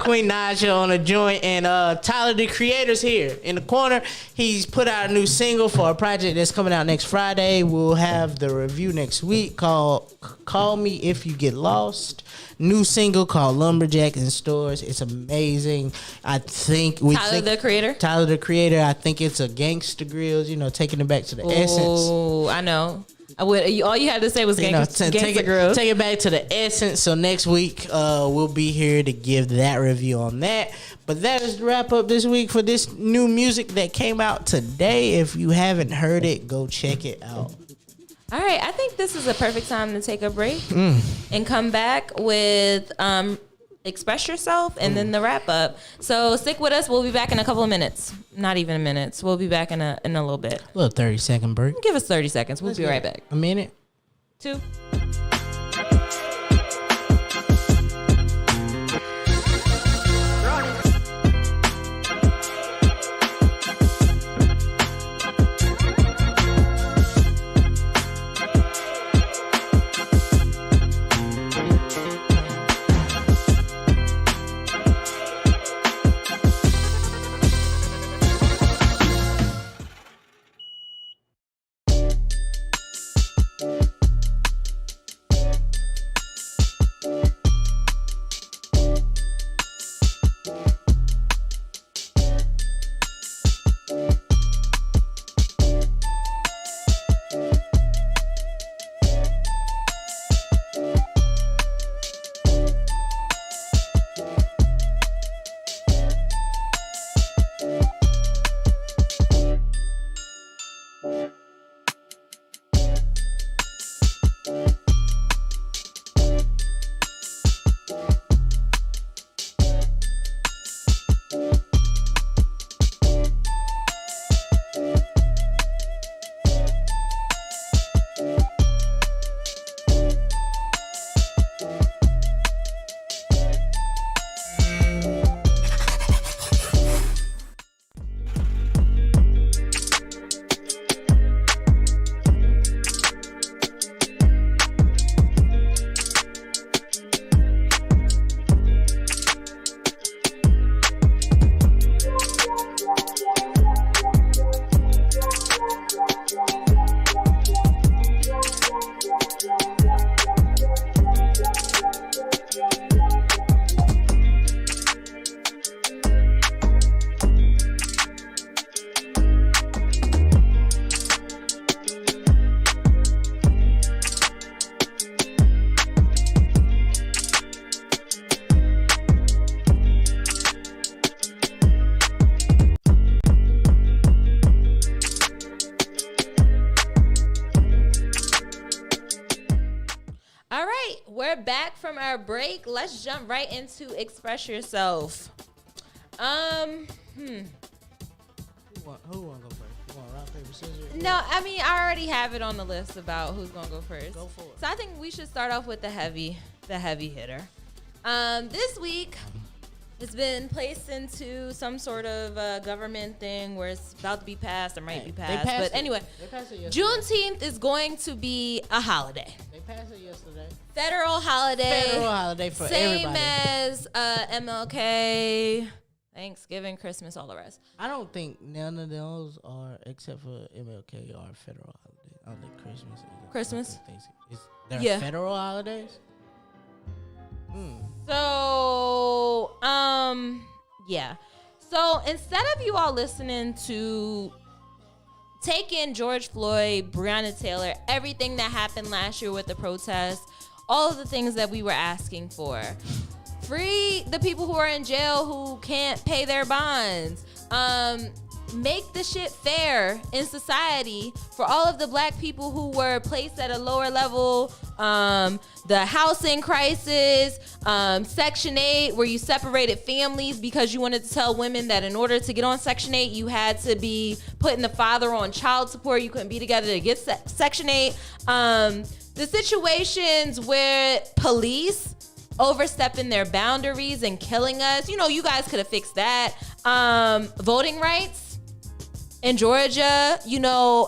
Queen Naja on a joint, and Tyler the Creator's here in the corner. He's put out a new single for a project that's coming out next Friday. We'll have the review next week called Call Me If You Get Lost. New single called Lumberjack in stores. It's amazing. I think Tyler the Creator. I think it's a gangster grills, taking it back to the essence. Oh, I know. All you had to say was gangster grills. Take it back to the essence. So next week, we'll be here to give that review on that. But that is the wrap up this week for this new music that came out today. If you haven't heard it, go check it out. All right, I think this is a perfect time to take a break and come back with Express Yourself and then the wrap up. So stick with us. We'll be back in a couple of minutes. Not even a minute. We'll be back in a little bit. A little 30-second break. Give us 30 seconds. We'll be right back. A minute. 2. We're back from our break. Let's jump right into Express Yourself. Who want to go first? You want rock, paper, scissors? No, I mean, I already have it on the list about who's going to go first. Go for it. So I think we should start off with the heavy hitter. This week, it's been placed into some sort of government thing where it's about to be passed or might be passed. But anyway, Juneteenth is going to be a holiday. They passed it yesterday. Federal holiday for same everybody. as MLK, Thanksgiving, Christmas, all the rest. I don't think none of those are, except for MLK, are federal holidays. I don't think Christmas is. Christmas? They're federal holidays? So, yeah. So instead of you all listening to take in George Floyd, Breonna Taylor, everything that happened last year with the protests, all of the things that we were asking for, free the people who are in jail who can't pay their bonds, make the shit fair in society for all of the black people who were placed at a lower level. The housing crisis, Section 8, where you separated families because you wanted to tell women that in order to get on Section 8, you had to be putting the father on child support. You couldn't be together to get Section 8. The situations where police overstepping their boundaries and killing us, you guys could have fixed that. Voting rights in Georgia,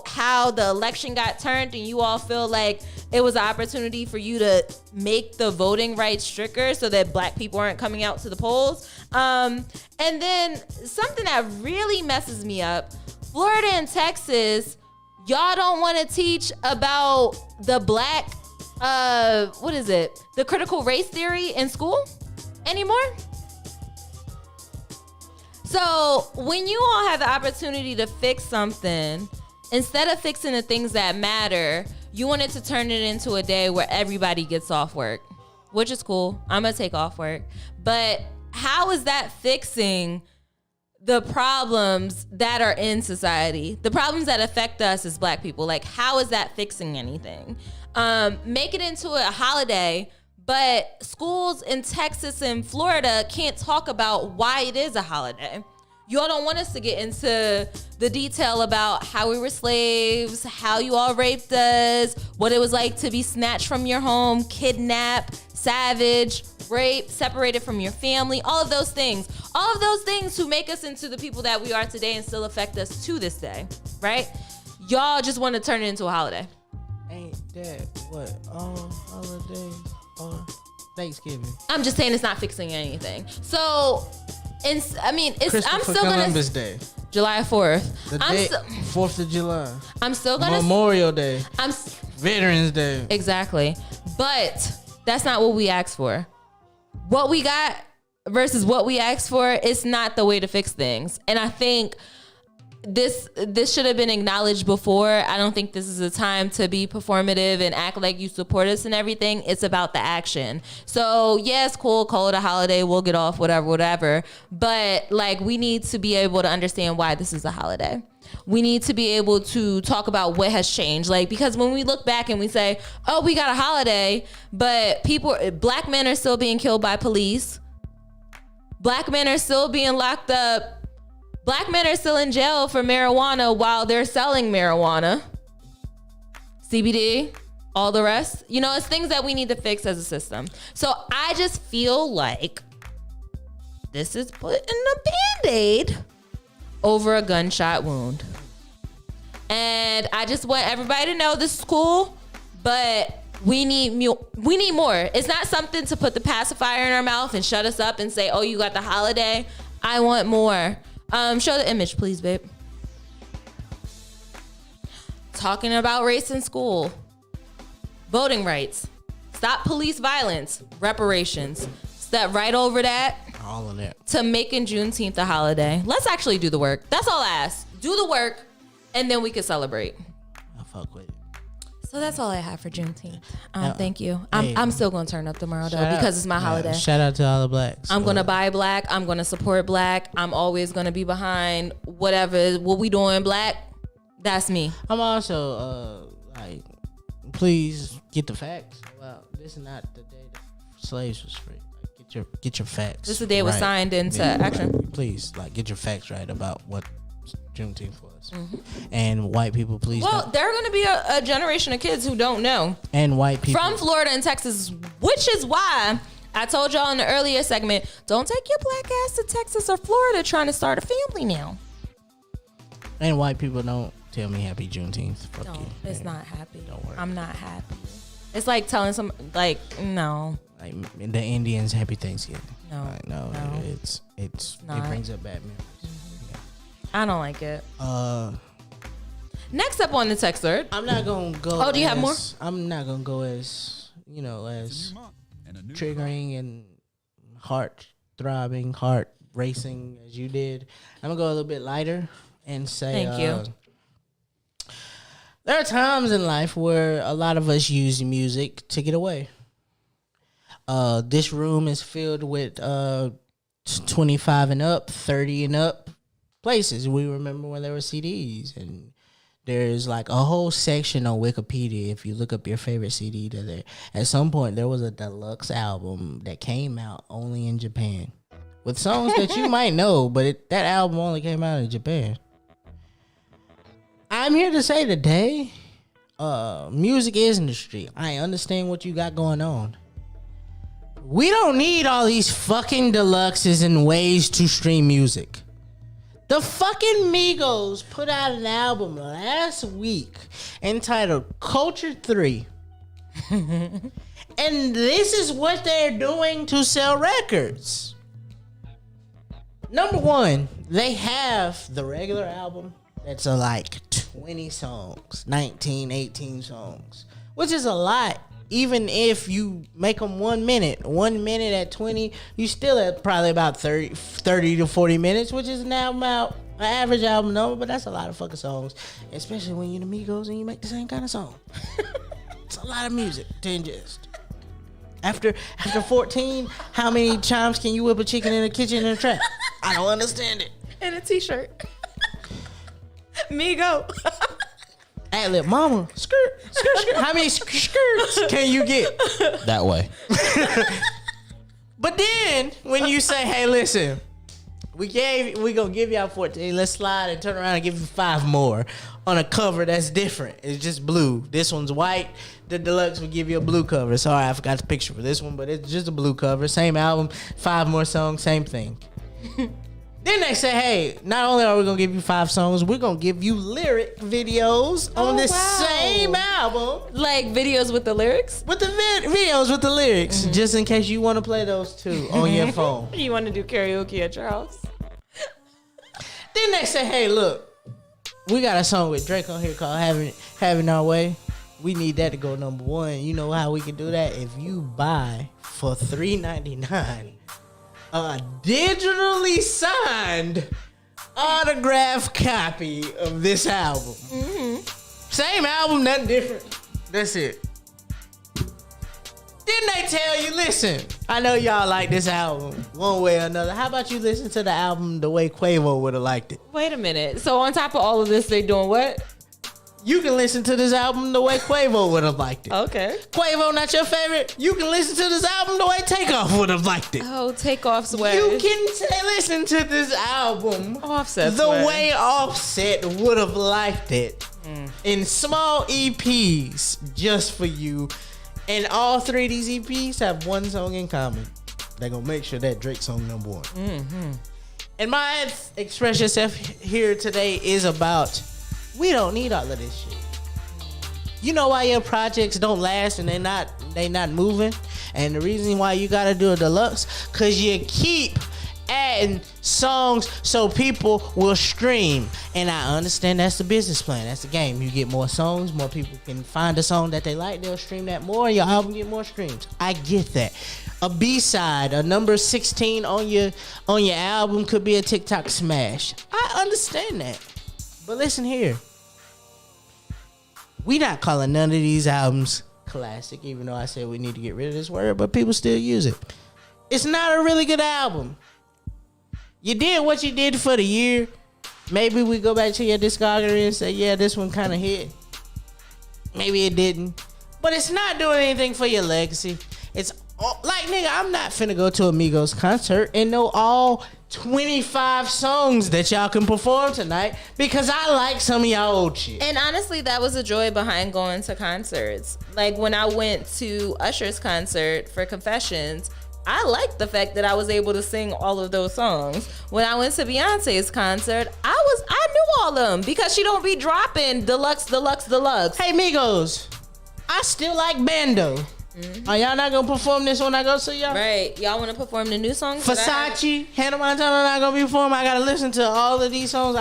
how the election got turned and you all feel like it was an opportunity for you to make the voting rights stricter so that black people aren't coming out to the polls. And then something that really messes me up, Florida and Texas, y'all don't want to teach about the black, the critical race theory in school anymore? So when you all have the opportunity to fix something, instead of fixing the things that matter, you wanted to turn it into a day where everybody gets off work, which is cool. I'm going to take off work. But how is that fixing the problems that are in society, the problems that affect us as black people? Like, how is that fixing anything? Make it into a holiday, but schools in Texas and Florida can't talk about why it is a holiday. Y'all don't want us to get into the detail about how we were slaves, how you all raped us, what it was like to be snatched from your home, kidnapped, savage, raped, separated from your family, all of those things. All of those things to make us into the people that we are today and still affect us to this day, right? Y'all just want to turn it into a holiday. Ain't that what all holidays are? Thanksgiving. I'm just saying it's not fixing anything. So, I'm still gonna. Columbus Day. July 4th. The day, 4th of July. I'm still gonna. Memorial Day. Veterans Day. Exactly. But that's not what we asked for. What we got versus what we asked for is not the way to fix things. And I think this should have been acknowledged before. I don't think this is a time to be performative and act like you support us and everything. It's about the action. So yes, cool, call it a holiday, we'll get off, whatever. But like, we need to be able to understand why this is a holiday. We need to be able to talk about what has changed. Like, because when we look back and we say, oh, we got a holiday, but black men are still being killed by police. Black men are still being locked up. Black men are still in jail for marijuana while they're selling marijuana. CBD, all the rest. It's things that we need to fix as a system. So I just feel like this is putting a Band-Aid over a gunshot wound. And I just want everybody to know this is cool, but we need more. It's not something to put the pacifier in our mouth and shut us up and say, oh, you got the holiday. I want more. Show the image, please, babe. Talking about race in school. Voting rights. Stop police violence. Reparations. Step right over that. All of that. To making Juneteenth a holiday. Let's actually do the work. That's all I ask. Do the work, and then we can celebrate. I fuck with it. So that's all I have for Juneteenth. Thank you. I'm still gonna turn up tomorrow though because it's my holiday. Shout out to all the blacks. I'm gonna buy black. I'm gonna support black. I'm always gonna be behind what we doing black. That's me. I'm also please get the facts. Well, this is not the day that slaves was free. Get your facts. This is the day it was signed into action. Right. Please, get your facts right about what Juneteenth was. Mm-hmm. And white people, please. Well, there are going to be a generation of kids who don't know. And white people from Florida and Texas, which is why I told y'all in the earlier segment, don't take your black ass to Texas or Florida trying to start a family now. And white people, don't tell me happy Juneteenth. Fuck you. It's not happy. Don't worry. I'm not happy. It's like telling some, no. Like the Indians, happy Thanksgiving. No. No. It brings up bad memories. I don't like it. Next up on the text thread. I'm not gonna go. Oh, do you have more? I'm not gonna go as as triggering and heart throbbing, heart racing as you did. I'm gonna go a little bit lighter and say, thank you. There are times in life where a lot of us use music to get away. This room is filled with 25 and up, 30 and up. places. We remember when there were CDs, and there's like a whole section on Wikipedia. If you look up your favorite CD, there at some point there was a deluxe album that came out only in Japan with songs that you might know, but that album only came out in Japan. I'm here to say today, music industry, I understand what you got going on. We don't need all these fucking deluxes and ways to stream music. The fucking Migos put out an album last week entitled Culture 3. And this is what they're doing to sell records. Number one, they have the regular album that's like 20 songs, 19, 18 songs, which is a lot. Even if you make them 1 minute at 20, you still at probably about 30 to 40 minutes, which is now about an average album number, but that's a lot of fucking songs, especially when you're the Migos and you make the same kind of song. It's a lot of music to ingest. After 14, how many times can you whip a chicken in a kitchen in a trap? I don't understand it. And a t-shirt. Migo. Ad-lib, mama, skirt. How many skirts can you get? That way. But then when you say, hey, listen, we gonna give y'all 14. Let's slide and turn around and give you 5 more on a cover that's different. It's just blue. This one's white. The deluxe will give you a blue cover. Sorry, I forgot the picture for this one, but it's just a blue cover. Same album, 5 more songs, same thing. Then they say, hey, not only are we going to give you 5 songs, we're going to give you lyric videos on this same album. Like videos with the lyrics? With the videos with the lyrics, just in case you want to play those too on your phone. You want to do karaoke at your house? Then they say, hey, look, we got a song with Drake on here called Having Our Way. We need that to go number 1. You know how we can do that? If you buy for $3.99 a digitally signed autographed copy of this album. Same album, nothing different. That's it. Then they tell you, listen, I know y'all like this album one way or another. How about you listen to the album the way Quavo would have liked it? Wait a minute. So on top of all of this, they doing what? You can listen to this album the way Quavo would have liked it. Okay. Quavo not your favorite? You can listen to this album the way Takeoff would have liked it. Oh, Takeoff's way. You can listen to this album Offset's the way Offset would have liked it. In small EPs just for you. And all 3 of these EPs have one song in common. They're going to make sure that Drake song number 1. And my Express Yourself here today is about, we don't need all of this shit. You know why your projects don't last and they not moving? And the reason why you gotta do a deluxe, cause you keep adding songs so people will stream. And I understand that's the business plan. That's the game. You get more songs, more people can find a song that they like, they'll stream that more, and your album get more streams. I get that. A B-side, a number 16 on your album could be a TikTok smash. I understand that. But listen here. We not calling none of these albums classic, even though I said we need to get rid of this word, but people still use it. It's not a really good album. You did what you did for the year. Maybe we go back to your discography and say, yeah, this one kind of hit. Maybe it didn't. But it's not doing anything for your legacy. It's like, nigga, I'm not finna go to a Migos concert and know all 25 songs that y'all can perform tonight because I like some of y'all old shit. And honestly, that was a joy behind going to concerts. Like when I went to Usher's concert for Confessions, I liked the fact that I was able to sing all of those songs. When I went to Beyonce's concert, I knew all of them because she don't be dropping deluxe. Hey Migos, I still like Bando. Are y'all not gonna perform this when I go see y'all? Right. Y'all want to perform the new songs? Versace, Hannah Montana not gonna be performed. I gotta listen to all of these songs.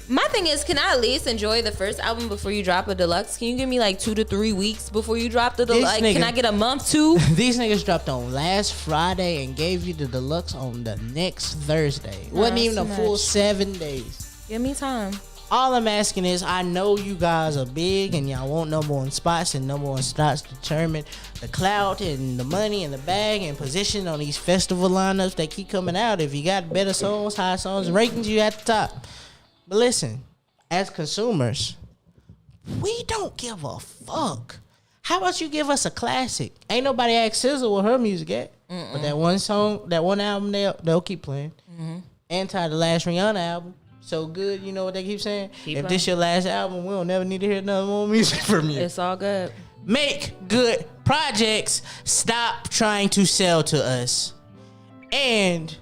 My thing is, can I at least enjoy the first album before you drop a deluxe? Can you give me like 2 to 3 weeks before you drop the deluxe? Like, can I get a month too? These niggas dropped on last Friday and gave you the deluxe on the next Thursday. Wasn't even a full 7 days. Give me time. All I'm asking is, I know you guys are big and y'all want number one spots, and number one spots determine the clout and the money and the bag and position on these festival lineups that keep coming out. If you got better songs, high songs, rankings, you at the top. But listen, as consumers, we don't give a fuck. How about you give us a classic? Ain't nobody asked SZA where her music at. But that one song, that one album, they'll keep playing. Anti the last Rihanna album. So good, you know what they keep saying? If this your last album, we'll never need to hear none more music from you. It's all good. Make good projects. Stop trying to sell to us. And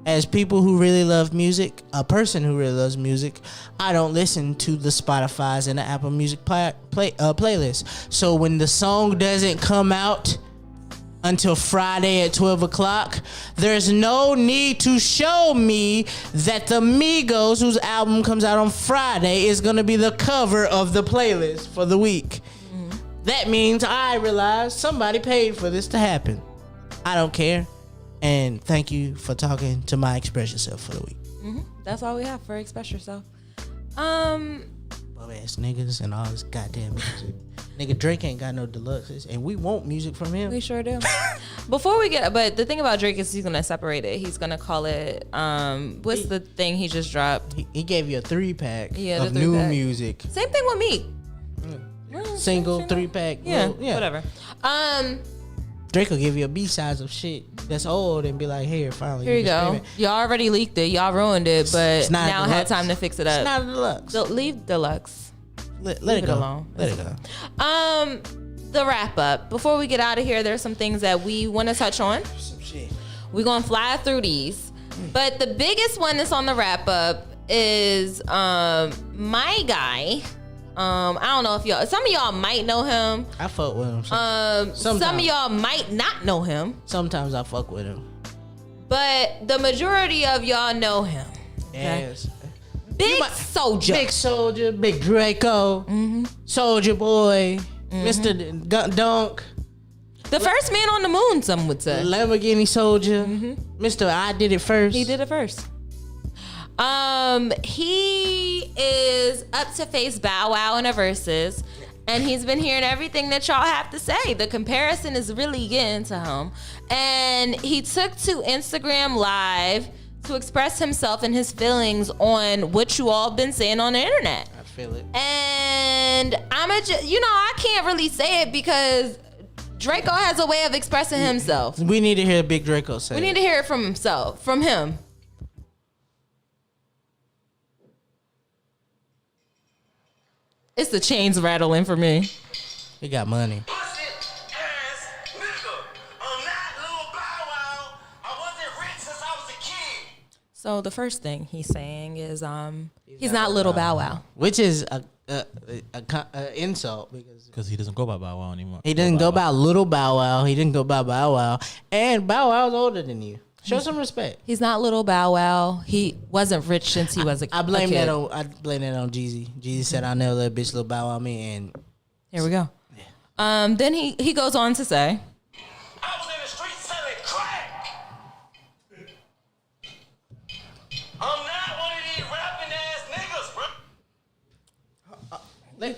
as people who really love music, a person who really loves music, I don't listen to the Spotify's and the Apple Music playlist. So when the song doesn't come out until Friday at 12 o'clock, there's no need to show me that the Migos, whose album comes out on Friday, is going to be the cover of the playlist for the week. That means I realize somebody paid for this to happen. I don't care. And thank you for talking to my Express Yourself for the week. That's all we have for Express Yourself. Bum ass niggas and all this goddamn music. Nigga, Drake ain't got no deluxes, and we want music from him. We sure do. Before we get, but the thing about Drake is he's gonna separate it. He's gonna call it. What's the thing he just dropped? He gave you a 3-pack Yeah, of the new 3-pack. music. Same thing with me. Single 3-pack. Yeah, yeah. whatever. Drake will give you a B-sides of shit that's old and be like, here, finally. Here you go. Y'all already leaked it. Y'all ruined it, but not now I had time to fix it up. It's not a deluxe. Leave deluxe. Let Leave it go. alone. Let it go. The wrap up. Before we get out of here, there's some things that we want to touch on. Some shit. We're gonna fly through these, but the biggest one that's on the wrap up is my guy. I don't know if y'all. Some of y'all might know him. I fuck with him. Some of y'all might not know him. Sometimes I fuck with him. But the majority of y'all know him. Yes. Big Soldier. Big Soldier, Big Draco, Soldier Boy, Mr. Dunk, The first man on the moon, some would say. Lamborghini Soldier, Mr. I Did It First. He did it first. He is up to face Bow Wow in a versus, and he's been hearing everything that y'all have to say. The comparison is really getting to him, and he took to Instagram Live to express himself and his feelings on what you all been saying on the internet. I feel it. And I can't really say it because Draco has a way of expressing himself. We need to hear Big Draco say We need to hear it from him. It's the chains rattling for me. He got money. So the first thing he's saying is he's not little Bow Wow. Which is a insult Because he doesn't go by Bow Wow anymore. he didn't go by Little Bow Wow. He didn't go by Bow Wow. And Bow Wow's older than you. Show some respect. He's not little Bow Wow. He wasn't rich since he was a kid. I blame that on Jeezy. Jeezy said I never let a bitch Little Bow Wow me, and here we go. Then he goes on to say, I was in the street selling crack. I'm not one of these rapping ass niggas, bro.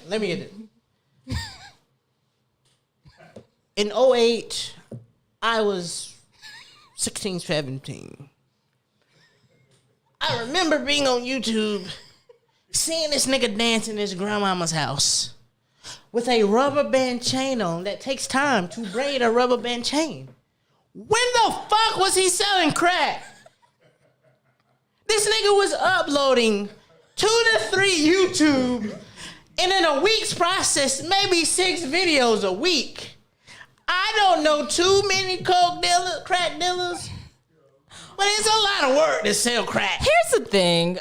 let me get it. In 08, I was 16, 17. I remember being on YouTube, seeing this nigga dance in his grandmama's house with a rubber band chain on that takes time to braid a rubber band chain. When the fuck was he selling crack? This nigga was uploading 2 to 3 YouTube, and in a week's process, maybe 6 videos a week. I don't know too many crack dealers, but it's a lot of work to sell crack. here's the thing.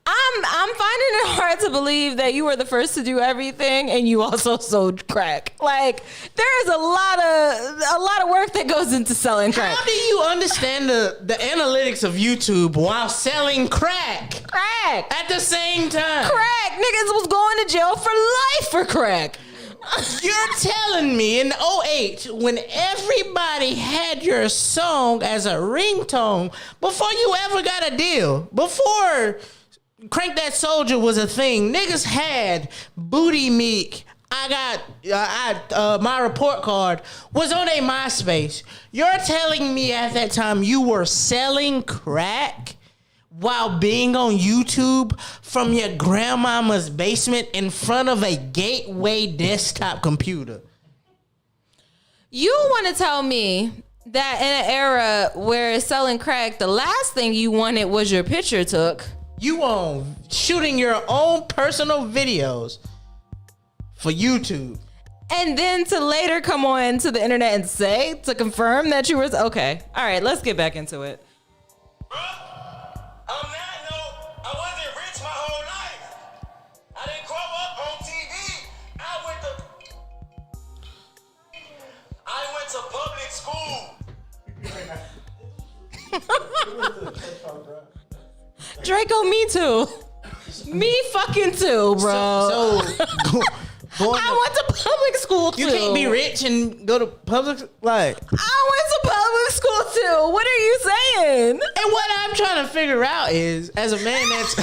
I'm finding it hard to believe that you were the first to do everything and you also sold crack. Like, there is a lot of work that goes into selling crack. How do you understand the analytics of YouTube while selling crack at the same time? Crack. Niggas was going to jail for life for crack. You're telling me in 08, when everybody had your song as a ringtone, before you ever got a deal, before Crank That Soldier was a thing. Niggas had Booty Meek. I got my report card was on a MySpace. You're telling me at that time you were selling crack while being on YouTube from your grandmama's basement in front of a gateway desktop computer? You want to tell me that in an era where selling crack, the last thing you wanted was your picture took? You on shooting your own personal videos for YouTube. And then to later come on to the internet and say, to confirm that you were, okay. All right, let's get back into it. Bruh, on that note, I wasn't rich my whole life. I didn't grow up on TV. I went to public school. Draco, me too. Me fucking too, bro. I went to public school too. You can't be rich and go to public, like. I went to public school too. What are you saying? And what I'm trying to figure out is, as a man that's,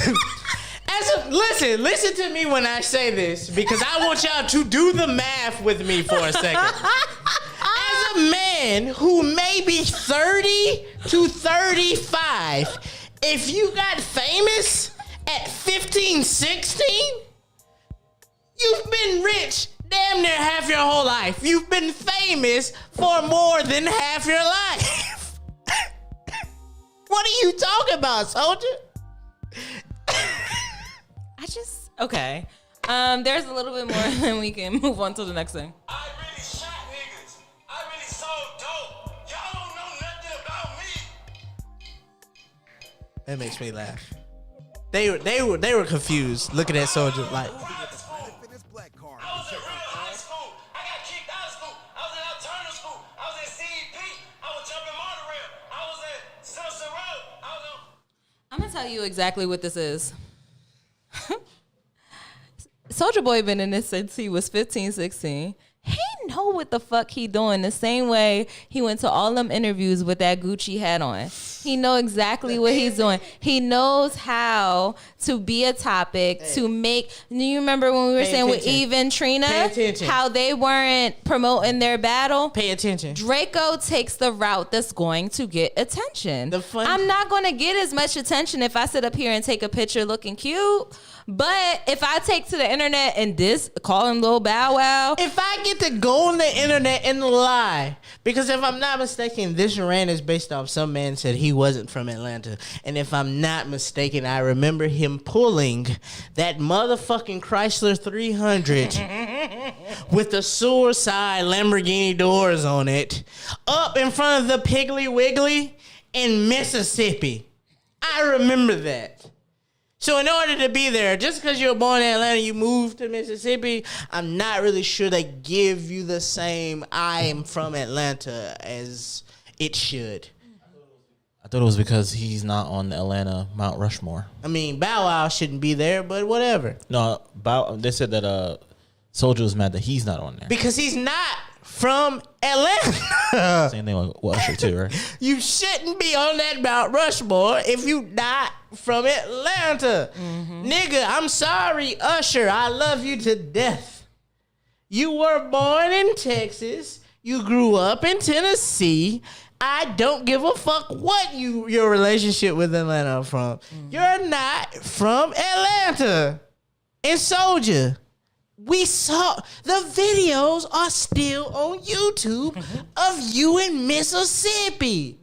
listen to me when I say this, because I want y'all to do the math with me for a second. As a man who may be 30 to 35, if you got famous at 15, 16, you've been rich damn near half your whole life. You've been famous for more than half your life. What are you talking about, soldier? Okay. There's a little bit more, and we can move on to the next thing. I really shot niggas. I really sold dope. Y'all don't know nothing about me. That makes me laugh. They were confused looking at soldier like. I was in real high school. I got kicked out of school. I was in alternative school. I was in CEP. I was jumping monorail. I was in Sunset Road. I was on. I'm gonna tell you exactly what this is. Soulja Boy been in this since he was 15, 16. He know what the fuck he doing the same way he went to all them interviews with that Gucci hat on. He know exactly what he's doing. He knows how to be a topic, to make, you remember when we were saying with Eve and Trina, how they weren't promoting their battle? Pay attention. Draco takes the route that's going to get attention. I'm not going to get as much attention if I sit up here and take a picture looking cute. But if I take to the internet and call him Lil Bow Wow. If I get to go on the internet and lie, because if I'm not mistaken, this rant is based off some man said he wasn't from Atlanta. And if I'm not mistaken, I remember him pulling that motherfucking Chrysler 300 with the suicide Lamborghini doors on it up in front of the Piggly Wiggly in Mississippi. I remember that. So in order to be there, just because you're born in Atlanta, you moved to Mississippi, I'm not really sure they give you the same I am from Atlanta as it should. I thought it was because he's not on the Atlanta Mount Rushmore. I mean, Bow Wow shouldn't be there, but whatever. No, they said that Soulja was mad that he's not on there. Because he's not from Atlanta. Same thing with Usher too, right? You shouldn't be on that Mount Rushmore if you not from Atlanta. Nigga, I'm sorry, Usher. I love you to death. You were born in Texas. You grew up in Tennessee. I don't give a fuck what your relationship with Atlanta are from. You're not from Atlanta. And Soulja, we saw the videos are still on YouTube of you in Mississippi.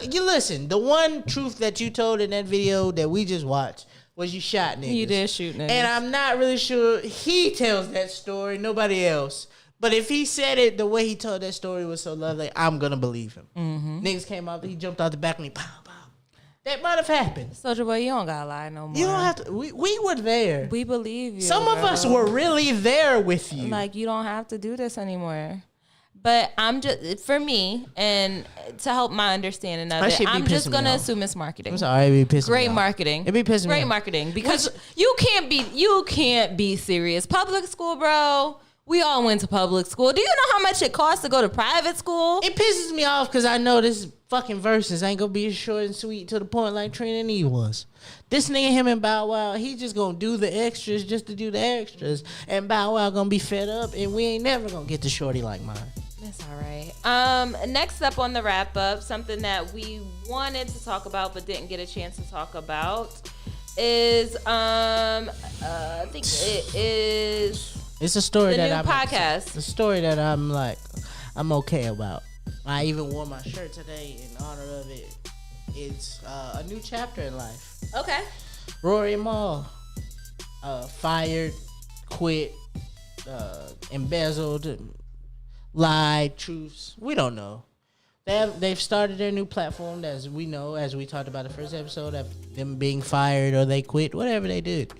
You listen, the one truth that you told in that video that we just watched was you shot niggas. You did shoot niggas. And I'm not really sure he tells that story, nobody else. But if he said it the way he told that story was so lovely, I'm going to believe him. Niggas came out, he jumped out the back and he pow, pow. That might have happened. Soulja Boy, you don't got to lie no more. You don't have to. We were there. We believe you. Some of us were really there with you. Like, you don't have to do this anymore. But I'm just, for me, and to help my understanding of it, I'm just going to assume it's marketing. I'm sorry, it be pissing Great me off. marketing. It be pissing me Great off. marketing. Because you can't be serious. Public school, bro. We all went to public school. Do you know how much it costs to go to private school? It pisses me off because I know this fucking verses ain't gonna be short and sweet to the point like Trina and Eve was. This nigga, him and Bow Wow, he just gonna do the extras just to do the extras. And Bow Wow gonna be fed up and we ain't never gonna get the shorty like mine. That's all right. Next up on the wrap up, something that we wanted to talk about but didn't get a chance to talk about is I think it is It's a story the that new I'm podcast. It's a story that I'm okay about. I even wore my shirt today in honor of it. It's a new chapter in life. Okay. Rory Mal fired, quit, embezzled, lied, truths. We don't know. They've started their new platform, as we know, as we talked about the first episode, of them being fired or they quit, whatever they did.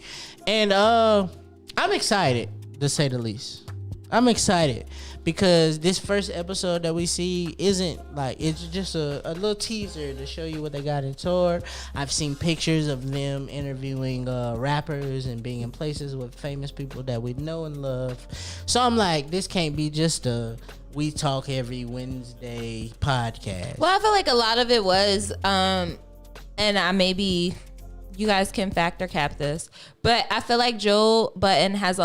And I'm excited, to say the least. I'm excited because this first episode that we see isn't like, it's just a little teaser to show you what they got in store. I've seen pictures of them interviewing rappers and being in places with famous people that we know and love. So I'm like, this can't be just a We Talk Every Wednesday podcast. Well, I feel like a lot of it was, and I maybe you guys can factor cap this, but I feel like Joe Budden has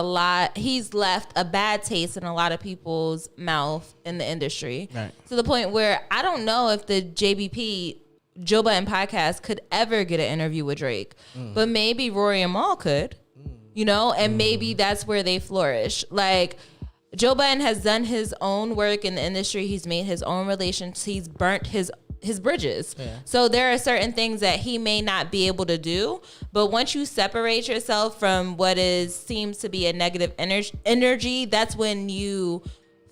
he's left a bad taste in a lot of people's mouth in the industry. Right. To the point where I don't know if the Joe Budden podcast could ever get an interview with Drake, but maybe Rory and Mal could, and maybe that's where they flourish. Like, Joe Budden has done his own work in the industry. He's made his own relations. He's burnt his bridges. Yeah. So there are certain things that he may not be able to do. But once you separate yourself from what seems to be a negative energy, that's when you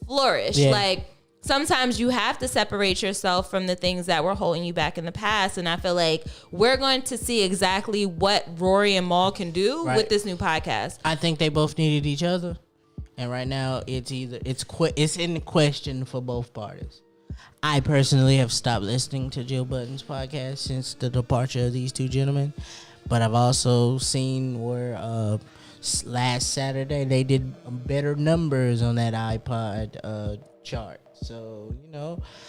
flourish. Yeah. Like, sometimes you have to separate yourself from the things that were holding you back in the past. And I feel like we're going to see exactly what Rory and Mal can do with this new podcast. I think they both needed each other. And right now, it's in question for both parties. I personally have stopped listening to Joe Budden's podcast since the departure of these two gentlemen. But I've also seen where last Saturday they did better numbers on that iPod chart. So,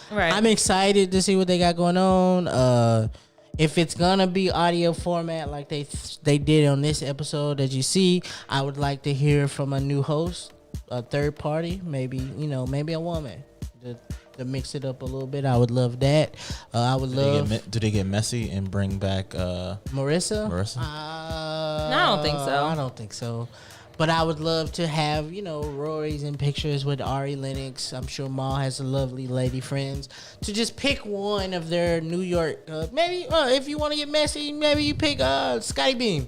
right. I'm excited to see what they got going on. If it's gonna be audio format like they did on this episode that you see, I would like to hear from a new host, a third party, maybe a woman, to mix it up a little bit. I would love that. I would love. Do they get messy and bring back Marissa? No, I don't think so. I don't think so. But I would love to have, Rory's in pictures with Ari Lennox. I'm sure Mal has a lovely lady friends. To just pick one of their New York, maybe if you want to get messy, maybe you pick Scotty Beam.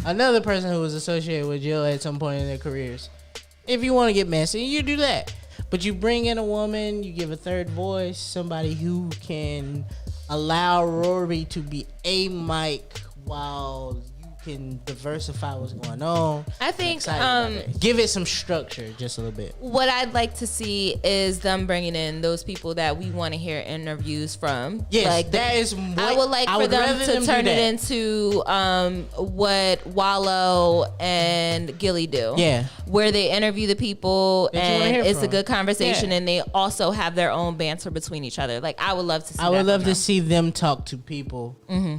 Another person who was associated with Jill at some point in their careers. If you want to get messy, you do that. But you bring in a woman, you give a third voice, somebody who can allow Rory to be a mic while can diversify what's going on. I think give it some structure just a little bit. What I'd like to see is them bringing in those people that we want to hear interviews from. Yes, like that is what I would like for them to turn it into what Wallow and Gilly do. Yeah, where they interview the people and it's a good conversation, and they also have their own banter between each other. Like, I would love to see. I would love to see them talk to people. Mm-hmm.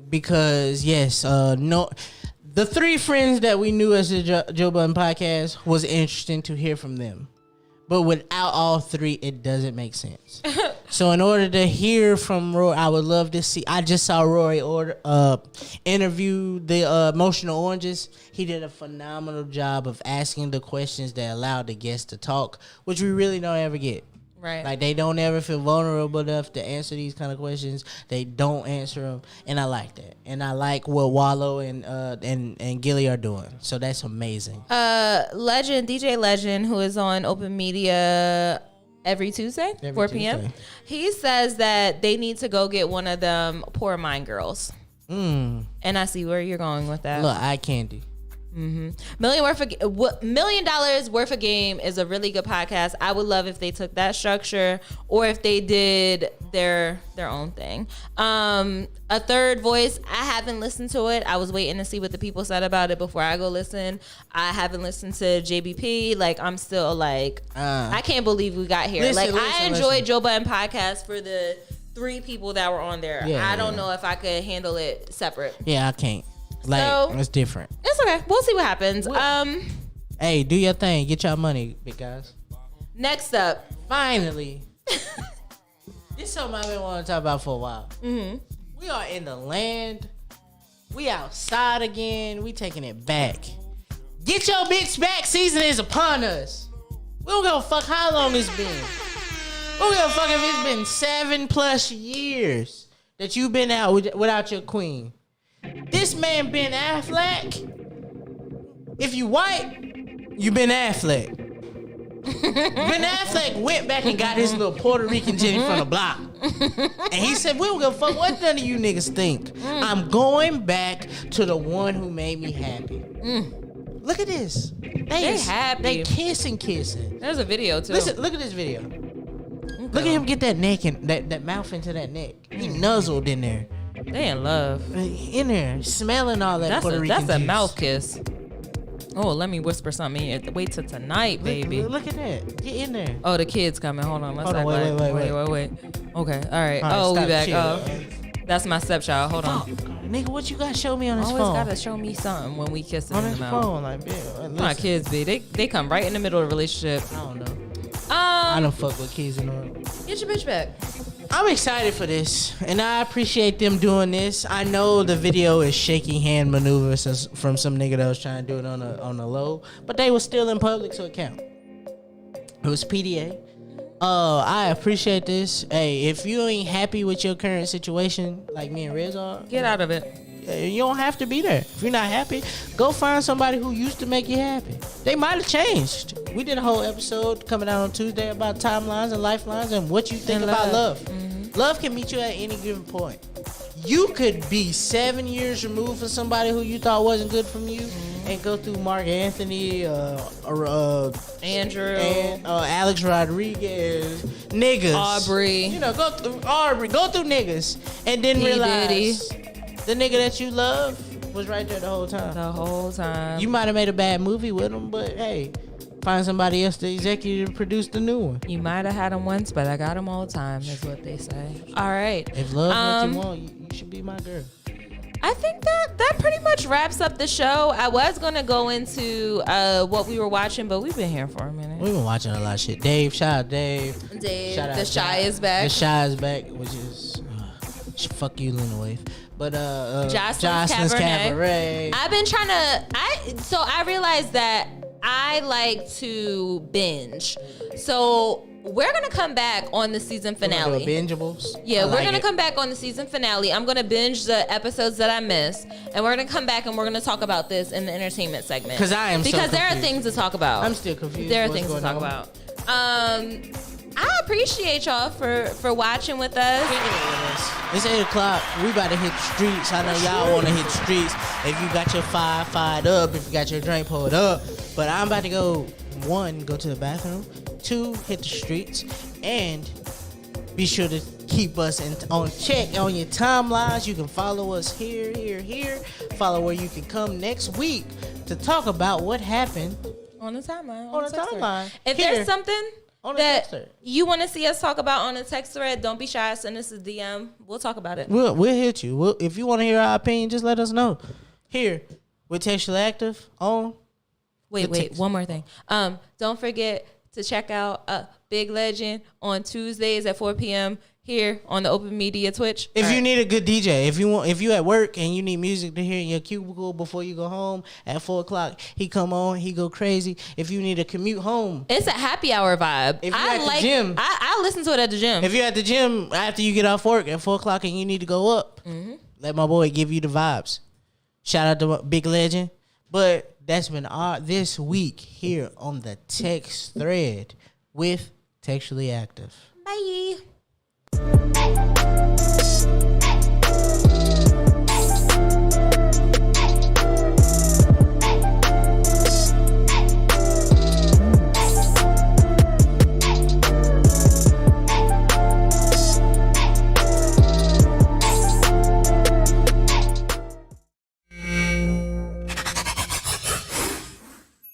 Because the three friends that we knew as the Joe Budden podcast was interesting to hear from them, but without all three, it doesn't make sense. So in order to hear from Rory, I would love to see. I just saw Rory interview the Emotional Oranges. He did a phenomenal job of asking the questions that allowed the guests to talk, which we really don't ever get. Right. Like, they don't ever feel vulnerable enough to answer these kind of questions. They don't answer them, and I like that. And I like what Wallow and Gilly are doing. So that's amazing. DJ Legend, who is on Open Media every Tuesday, 4 p.m. Tuesday. He says that they need to go get one of them Poor Mind girls. And I see where you're going with that. Look, eye candy. $1 million worth of game is a really good podcast. I would love if they took that structure or if they did their own thing. A third voice, I haven't listened to it. I was waiting to see what the people said about it before I go listen. I haven't listened to JBP. Like, I'm still like, I can't believe we got here. I enjoyed Joe Budden podcast for the 3 people that were on there. I don't know if I could handle it separate. Yeah, I can't. Like, so, it's different. It's okay. We'll see what happens. Hey, do your thing. Get your money, big guys. Next up. Finally. This is something I've been wanting to talk about for a while. Mm-hmm. We are in the land. We outside again. We taking it back. Get your bitch back season is upon us. We don't give a fuck how long it's been. We don't give a fuck if it's been 7+ years that you've been out without your queen. This man Ben Affleck, if you white, you Ben Affleck. Ben Affleck went back and got his little Puerto Rican Jenny from the block. And he said, we don't give a fuck what none of you niggas think. I'm going back to the one who made me happy. Look at this. They happy. They kissing. There's a video too. Listen, look at this video. Okay. Look at him get that neck and that mouth into that neck. He nuzzled in there. They in love. In there, smelling all that Puerto Rican That's a juice. mouth kiss. Oh, let me whisper something in your. Wait till tonight, baby. Look at that. Get in there. Oh, the kid's coming. Hold on. Let's wait. Okay. All right. Oh, we back. Chill. That's my stepchild. Hold on. Nigga, what you got to show me on this phone? Always gotta show me something when we kiss in the mouth. Phone, like, bitch, my kids, be they come right in the middle of the relationship. I don't know. I don't fuck with kids in the Get your bitch back. I'm excited for this, and I appreciate them doing this. I know the video is shaky hand maneuvers from some nigga that was trying to do it on the low, but they were still in public, so it count. It was PDA. I appreciate this. Hey, if you ain't happy with your current situation, like me and Riz are, get out of it. You don't have to be there. If you're not happy, go find somebody who used to make you happy. They might have changed. We did a whole episode coming out on Tuesday about timelines and lifelines and what you think about love. Mm-hmm. Love can meet you at any given point. You could be 7 years removed from somebody who you thought wasn't good from you, and go through Mark Anthony, Andrew, Alex Rodriguez, niggas, Aubrey. You know, go through Aubrey, go through niggas, and then realize the nigga that you love was right there the whole time. The whole time. You might have made a bad movie with him, but hey, find somebody else to executive produce the new one. You might have had him once, but I got him all the time, is what they say. All right. If love what you want, you should be my girl. I think that pretty much wraps up the show. I was going to go into what we were watching, but we've been here for a minute. We've been watching a lot of shit. Dave, shout out Dave. Shout out The Shy is back. The Shy is back, which is fuck you, Lena Wave. But Jocelyn's Cabaret. I've been trying to I realized that I like to binge. So we're gonna come back on the season finale. Bingeables. Yeah, we're gonna come back on the season finale. I'm gonna binge the episodes that I missed, and we're gonna come back and we're gonna talk about this in the entertainment segment. Because there are things to talk about. I'm still confused. There are things to talk about. I appreciate y'all for watching with us. It's 8 o'clock. We about to hit the streets. I know y'all want to hit the streets. If you got your fired up, if you got your drink pulled up. But I'm about to go, 1, go to the bathroom. 2, hit the streets. And be sure to keep us on check on your timelines. You can follow us here. Follow where you can come next week to talk about what happened. On the timeline. On the timeline. If there's something that you want to see us talk about on the text thread, don't be shy. Send us a DM. We'll talk about it. We'll hit you. If you want to hear our opinion, just let us know. Here, with Textually Active on. Wait. One more thing. Don't forget to check out Big Legend on Tuesdays at 4 p.m. here on the Open Media Twitch. If you need a good DJ, if you at work and you need music to hear in your cubicle before you go home at 4 o'clock, he come on, he go crazy. If you need a commute home, it's a happy hour vibe. If you're at the gym, I listen to it at the gym. If you're at the gym after you get off work at 4 o'clock and you need to go up, let my boy give you the vibes. Shout out to Big Legend. But that's been this week here on the text thread with Textually Active. Bye.